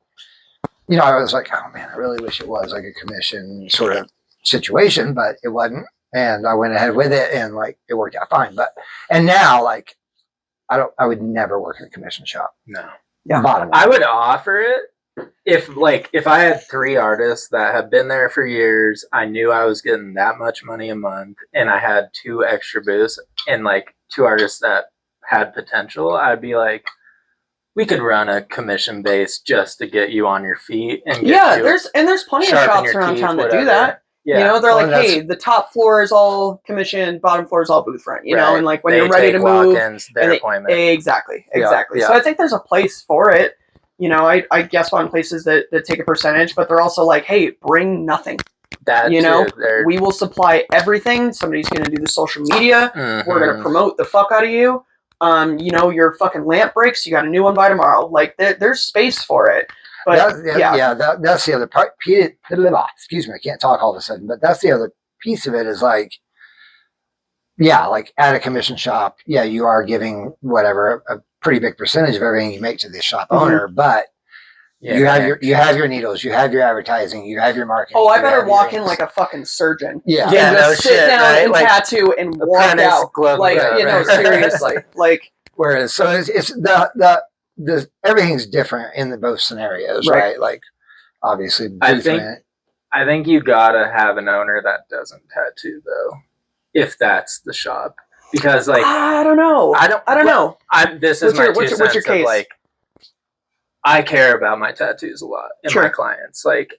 I was like, oh man, I really wish it was like a commission sort of situation, but it wasn't. And I went ahead with it, and like it worked out fine. And now like I would never work in a commission shop. No. Yeah. I would offer it if I had 3 artists that have been there for years, I knew I was getting that much money a month, and I had 2 extra booths and like 2 artists that had potential, I'd be like, we could run a commission base just to get you on your feet and get there's plenty of shops around town that do that. Yeah. They're like, hey, the top floor is all commission, bottom floor is all booth rent, and like when you're ready to move, exactly. Yeah. So I think there's a place for it. I guess on places that take a percentage, but they're also like, hey, bring nothing. We will supply everything. Somebody's going to do the social media. We're going to promote the fuck out of you. Your fucking lamp breaks. You got a new one by tomorrow. Like there's space for it. But that's the other part. Excuse me, I can't talk all of a sudden. But that's the other piece of it is like, like at a commission shop, you are giving whatever a pretty big percentage of everything you make to the shop owner, but you have your needles, you have your advertising, you have your marketing. Oh, I better walk in like a fucking surgeon. Yeah, and just sit down and tattoo and walk out. Like seriously, like. Whereas, so it's the everything's different in both scenarios, right? Like, obviously, I think you gotta have an owner that doesn't tattoo though, if that's the shop. Because like I don't know. This is my 2 cents of like I care about my tattoos a lot and my clients. Like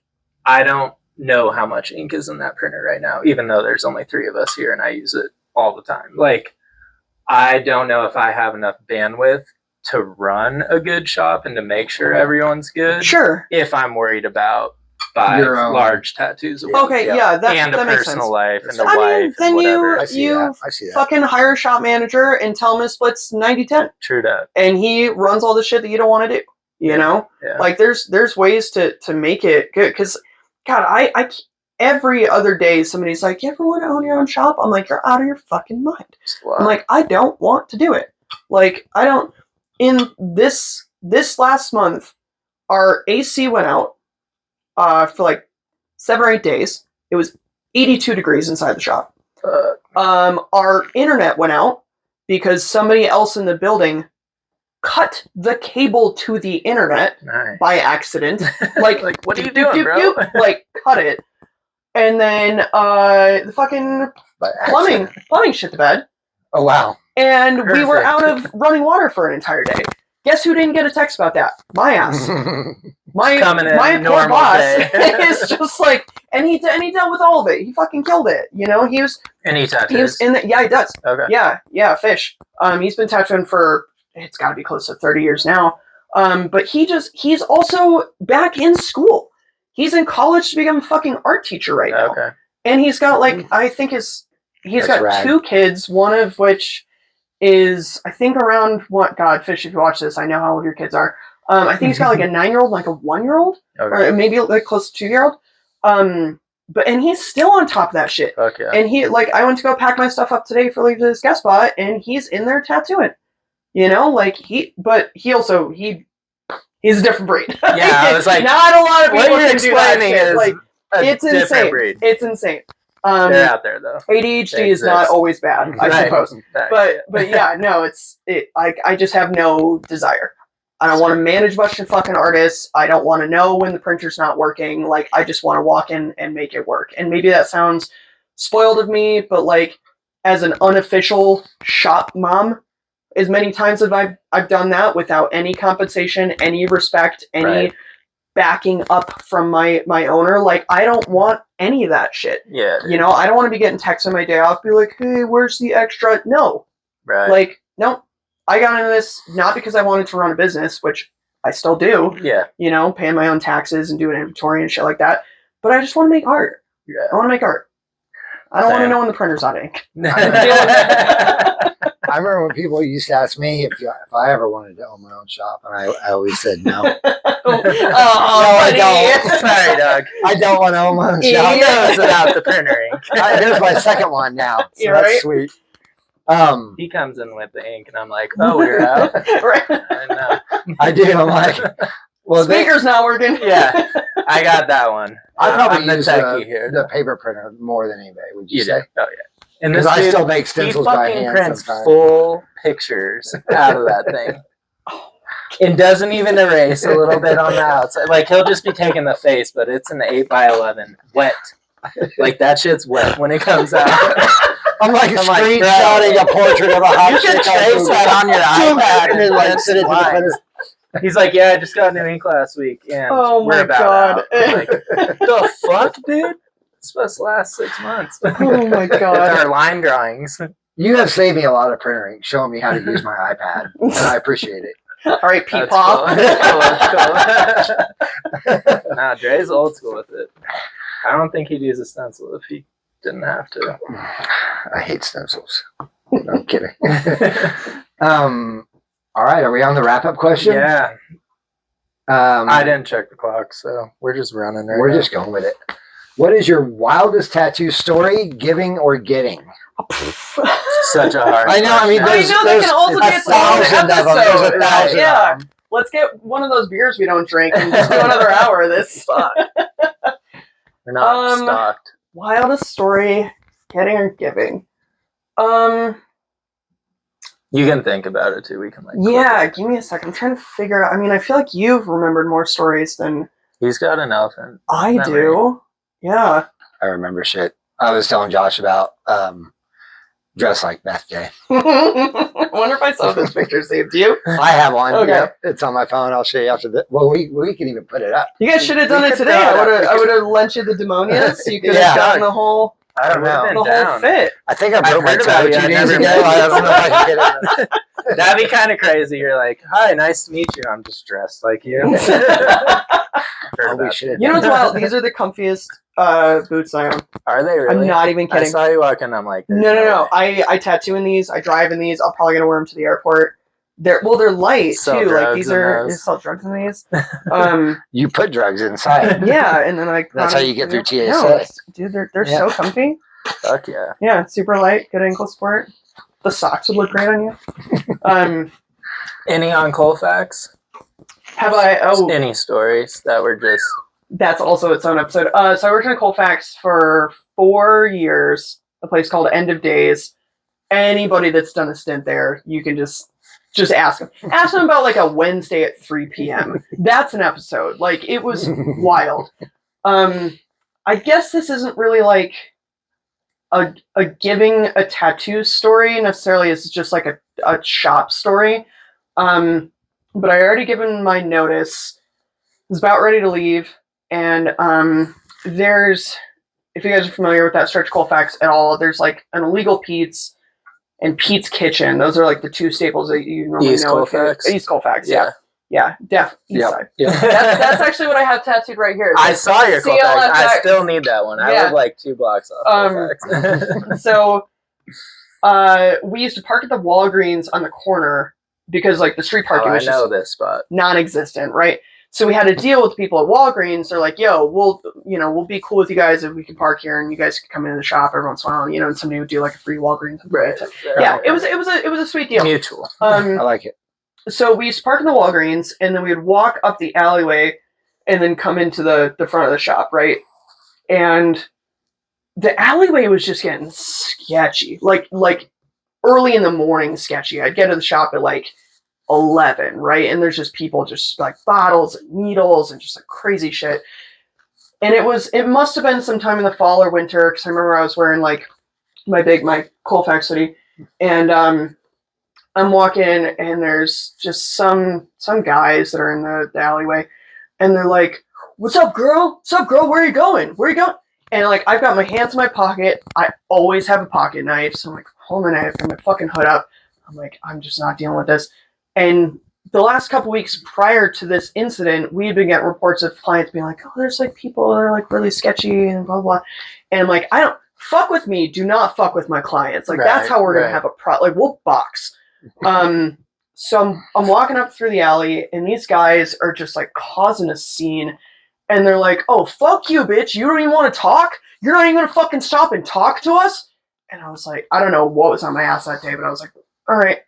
I don't know how much ink is in that printer right now, even though there's only 3 of us here and I use it all the time. Like I don't know if I have enough bandwidth to run a good shop and to make sure everyone's good. Sure. If I'm worried about 5 large tattoos. Okay, that and a makes personal sense. life and a wife then and whatever. I see that. Fucking hire a shop manager and tell him it splits 90-10. True that. And he runs all the shit that you don't want to do. Like there's ways to make it good. Because God, I every other day somebody's like, you ever want to own your own shop? I'm like, you're out of your fucking mind. I'm like, I don't want to do it. Like I don't. In this last month, our AC went out. For like 7 or 8 days. It was 82 degrees inside the shop. Our internet went out because somebody else in the building cut the cable to the internet by accident. Like what are you doing, bro? Like cut it. And then the fucking plumbing shit the bed. Oh wow. And we were out of running water for an entire day. Guess who didn't get a text about that? My ass. My poor boss is just like, and he dealt with all of it. He fucking killed it. He was. And he tattoos. He was in the, he does. Okay. Yeah, fish. He's been tattooing for it's got to be close to 30 years now. But he's also back in school. He's in college to become a fucking art teacher right now. Okay. And he's got he's got rad. 2 kids, one of which is I think around Fish, if you watch this, I know how old your kids are. I think he's got like a 9-year-old, like a 1-year-old, or maybe like close to 2-year-old. And he's still on top of that shit. Okay. And he, like, I went to go pack my stuff up today for like this guest spot, and he's in there tattooing. You know, like he's a different breed. Yeah, I was like, not a lot of people can do that shit. Like, it's insane. Breed. It's insane. They're out there though. ADHD is not always bad, I suppose. But yeah, no, I just have no desire. I don't want to manage a bunch of fucking artists. I don't want to know when the printer's not working. Like, I just want to walk in and make it work. And maybe that sounds spoiled of me, but like, as an unofficial shop mom, as many times as I've done that without any compensation, any respect, any backing up from my owner. Like, I don't want any of that shit. Yeah. You know, I don't want to be getting texts on my day off, be like, hey, where's the extra? No. Right. Like, no. I got into this not because I wanted to run a business, which I still do. Yeah. You know, paying my own taxes and doing inventory and shit like that. But I just want to make art. Yeah. I want to make art. I don't want to know when the printer's on ink. I remember when people used to ask me if I ever wanted to own my own shop, and I always said no. No, I don't. Sorry, Doug. I don't want to own my own He shop. knows about the printer ink. There's my second one now. So You're that's right. sweet. He comes in with the ink, and I'm like, "Oh, we're out." Right. I know. I do. I'm like, well, Speaker's not working. Yeah, I got that one. I probably I'm use the techie here. the paper printer more than anybody. Would you say? Do. Oh yeah. And Because this I dude, still make he stencils by fucking hand prints sometimes. full pictures out of that thing. It doesn't even erase a little bit on the outside. Like, he'll just be taking the face, but it's an 8x11 wet. Like, that shit's wet when it comes out. I'm like screenshotting a portrait of a hot You can chick on trace Google. that on your iPad and then like that's send it to the fine. printer. He's like, yeah, I just got new ink last week, and Oh we're my about God. out. I'm like, the fuck, dude? It's supposed to last 6 months. Oh my It's God. our line drawings. You have saved me a lot of printer ink, showing me how to use my iPad, and I appreciate it. All right, That's P-Pop. cool. That's cool. Nah, Dre's old school with it. I don't think he'd use a stencil if he didn't have to. I hate stencils. No, I'm kidding. All right, are we on the wrap-up question? Yeah. I I didn't check the clock, so we're just running right We're now. just going with it. What is your wildest tattoo story, giving or getting? Such a hard I know, I mean, question. I know that can also be its own 1,000 of them. There's episode. 1,000 Yeah. of them. Let's get one of those beers we don't drink and just do another hour of this. Fuck. We're not Um, stocked. Wildest story, getting or giving. You can think about it too. We can Yeah, give me a second. I'm trying to figure out. I mean, I feel like you've remembered more stories than He's got an elephant. I Memory. do. Yeah. I remember shit. I was telling Josh about Dress Like Beth Day. I wonder if I saw this picture saved. Do you? I have one. Okay. Yep, it's on my phone. I'll show you after this. Well, we can even put it up. You guys should have done We it could today. throw it I up. would have lent you the demonias. So you could Yeah. have gotten the whole I don't know. the whole fit. I think I I've broke my heard about toe it. 2 I've days never ago. met I don't know if I can get it. That'd be kind of crazy. You're like, hi, nice to meet you. I'm just dressed like you. Oh, we should have You know done what's wild? These are the comfiest boots I own. Are they really? I'm not even I kidding. saw you walking. I'm like, there's No. way. I tattoo in these. I drive in these. I'm probably gonna wear them to the airport. They're light Sell too. Like drugs these in are those. you sell drugs in these. You put drugs inside. Yeah, and then I. That's how you get through TSA. No, dude, they're Yeah. so comfy. Fuck yeah. Yeah, super light, good ankle support. The socks would look great on you. Any on Colfax? Have I? Oh, Any stories that were just that's also its own episode. So I worked in Colfax for 4 years. A place called End of Days. Anybody that's done a stint there, you can just ask them. Ask them about like a Wednesday at 3 p.m. That's an episode. Like, it was wild. I guess this isn't really like a giving a tattoo story necessarily. It's just like a shop story. But I already given my notice. I was about ready to leave. And there's, if you guys are familiar with that stretch Colfax at all, there's like an Illegal Pete's and Pete's Kitchen. Those are like the two staples that you normally East know. Colfax? East Colfax, yeah. Yeah, East Yep. side. Yep. That's actually what I have tattooed right here. I saw your Colfax. I CLFX. still need that one. I Yeah. live like 2 blocks off Colfax. So we used to park at the Walgreens on the corner because like the street parking was just this spot non-existent, right? So we had to deal with people at Walgreens. They're like, "Yo, we'll be cool with you guys if we can park here, and you guys can come into the shop every once in a while." And somebody would do like a free Walgreens. Right. Yeah, it was a sweet deal. Mutual. I like it. So we used to park in the Walgreens, and then we would walk up the alleyway, and then come into the front of the shop, right? And the alleyway was just getting sketchy, like early in the morning sketchy. I'd get to the shop at like 11, right? And there's just people just like bottles and needles and just like crazy shit. And it must have been sometime in the fall or winter, because I remember I was wearing like my Colfax hoodie, and I'm walking and there's just some guys that are in the alleyway, and they're like, "What's up, girl? What's up, girl? Where are you going? Where are you going?" And like, I've got my hands in my pocket. I always have a pocket knife, so I'm like, holding my knife, got my fucking hood up. I'm like, I'm just not dealing with this. And the last couple weeks prior to this incident, we had been getting reports of clients being like, "Oh, there's like people that are like really sketchy and blah blah." And I'm like, I don't fuck with me. Do not fuck with my clients. Like that's how we're gonna have a like we'll box. So I'm walking up through the alley, and these guys are just like causing a scene, and they're like, "Oh, fuck you, bitch! You don't even want to talk? You're not even gonna fucking stop and talk to us?" And I was like, I don't know what was on my ass that day, but I was like, all right.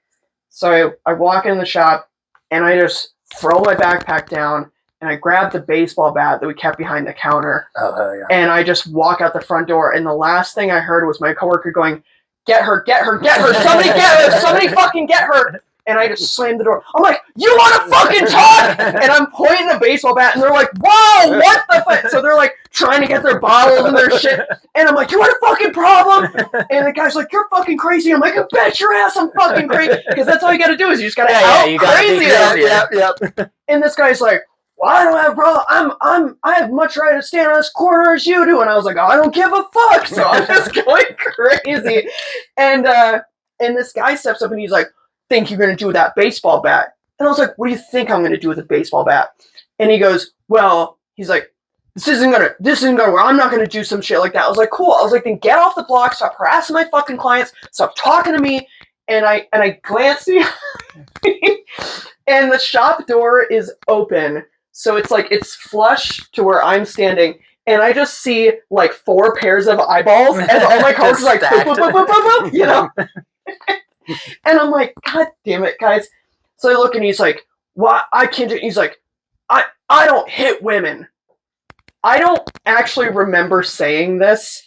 So I walk in the shop, and I just throw my backpack down, and I grab the baseball bat that we kept behind the counter. Oh, hell yeah. And I just walk out the front door, and the last thing I heard was my coworker going, "Get her, get her, get her, somebody get her, somebody fucking get her." And I just slammed the door. I'm like, "You want to fucking talk?" And I'm pointing a baseball bat, and they're like, "Whoa, what the fuck?" So they're like trying to get their bottles and their shit. And I'm like, "You want a fucking problem?" And the guy's like, "You're fucking crazy." I'm like, "I bet your ass I'm fucking crazy." Because that's all you got to do is you just got to crazy them. Yep. And this guy's like, "Well, I don't have a problem. I have much right to stand on this corner as you do." And I was like, "Oh, I don't give a fuck." So I'm just going crazy. And this guy steps up, and he's like, "Think you're going to do with that baseball bat?" And I was like, "What do you think I'm going to do with a baseball bat?" And he goes, "Well," he's like, this isn't gonna work. I'm not gonna do some shit like that." I was like, "Cool." I was like, "Then get off the block, stop harassing my fucking clients, stop talking to me." And I glanced and the shop door is open. So it's flush to where I'm standing. And I just see like 4 pairs of eyeballs, and all my coworkers like boop, boop, boop, boop, boop, boop, And I'm like, "God damn it, guys." So I look, and he's like, "Why? I can't do it." He's like, I don't hit women." I don't actually remember saying this,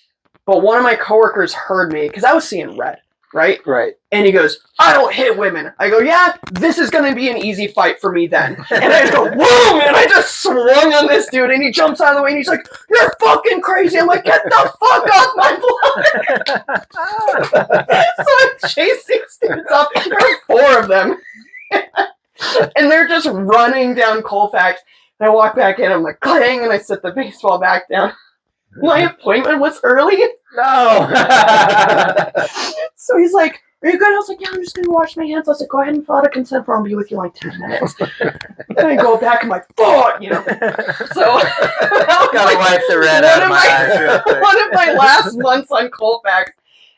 but one of my coworkers heard me, because I was seeing red, right? Right. And he goes, "I don't hit women." I go, "Yeah, this is going to be an easy fight for me then." And I just go, boom, and I just swung on this dude, and he jumps out of the way, and he's like, "You're fucking crazy." I'm like, "Get the fuck off my block." So I chase these dudes up. There are 4 of them. And they're just running down Colfax. And I walk back in, I'm like, clang, and I set the baseball back down. My appointment was early. No. So he's like, "Are you good?" I was like, "Yeah, I'm just going to wash my hands." I was like, "Go ahead and fill out a consent form. I'll be with you in like 10 minutes. And I go back, I'm like, "Fuck," So gotta wipe the red out of my eyes. One of my last months on Colfax.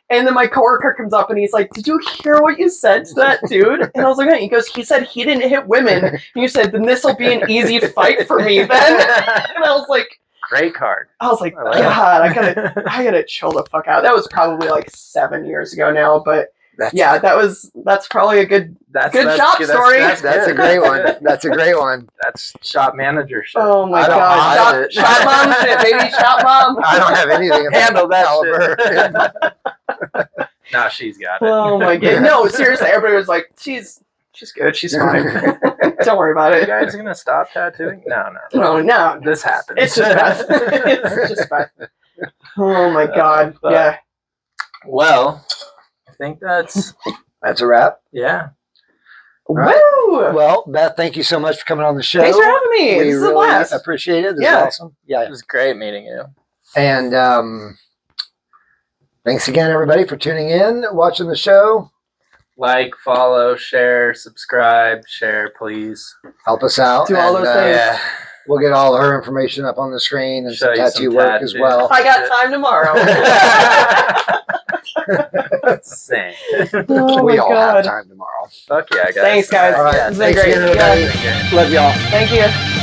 And then my coworker comes up, and he's like, "Did you hear what you said to that dude?" And I was like, "He goes, he said he didn't hit women." And you said, "Then this will be an easy fight for me then." And I was like, great card. I was like, God, I gotta chill the fuck out. That was probably like 7 years ago now, but that's probably a good shop story. That's a great one. That's a great one. That's shop manager shit. Oh my god, shop mom shit, baby, shop mom. I don't have anything handle that caliber. Nah, she's got it. Oh my god, no, seriously, everybody was like, she's good, she's fine. Don't worry about it. You guys gonna stop tattooing? No. This happened. It's just bad. It's just bad. Oh my god, yeah. Well, I think that's a wrap. Yeah. Right. Woo! Well, Beth, thank you so much for coming on the show. Thanks for having me. This is a blast. Appreciate it. This is awesome. Yeah. It was great meeting you. And thanks again, everybody, for tuning in, watching the show. Like, follow, share, subscribe, share, please. Help us out. Do all those things. Yeah. We'll get all her information up on the screen and some tattoo work as well. I got time tomorrow. Same. Oh we my all God. have time tomorrow. Fuck yeah, guys. Thanks, guys. All right. This has been Thanks great. again, everybody. Yeah. Love y'all. Thank you.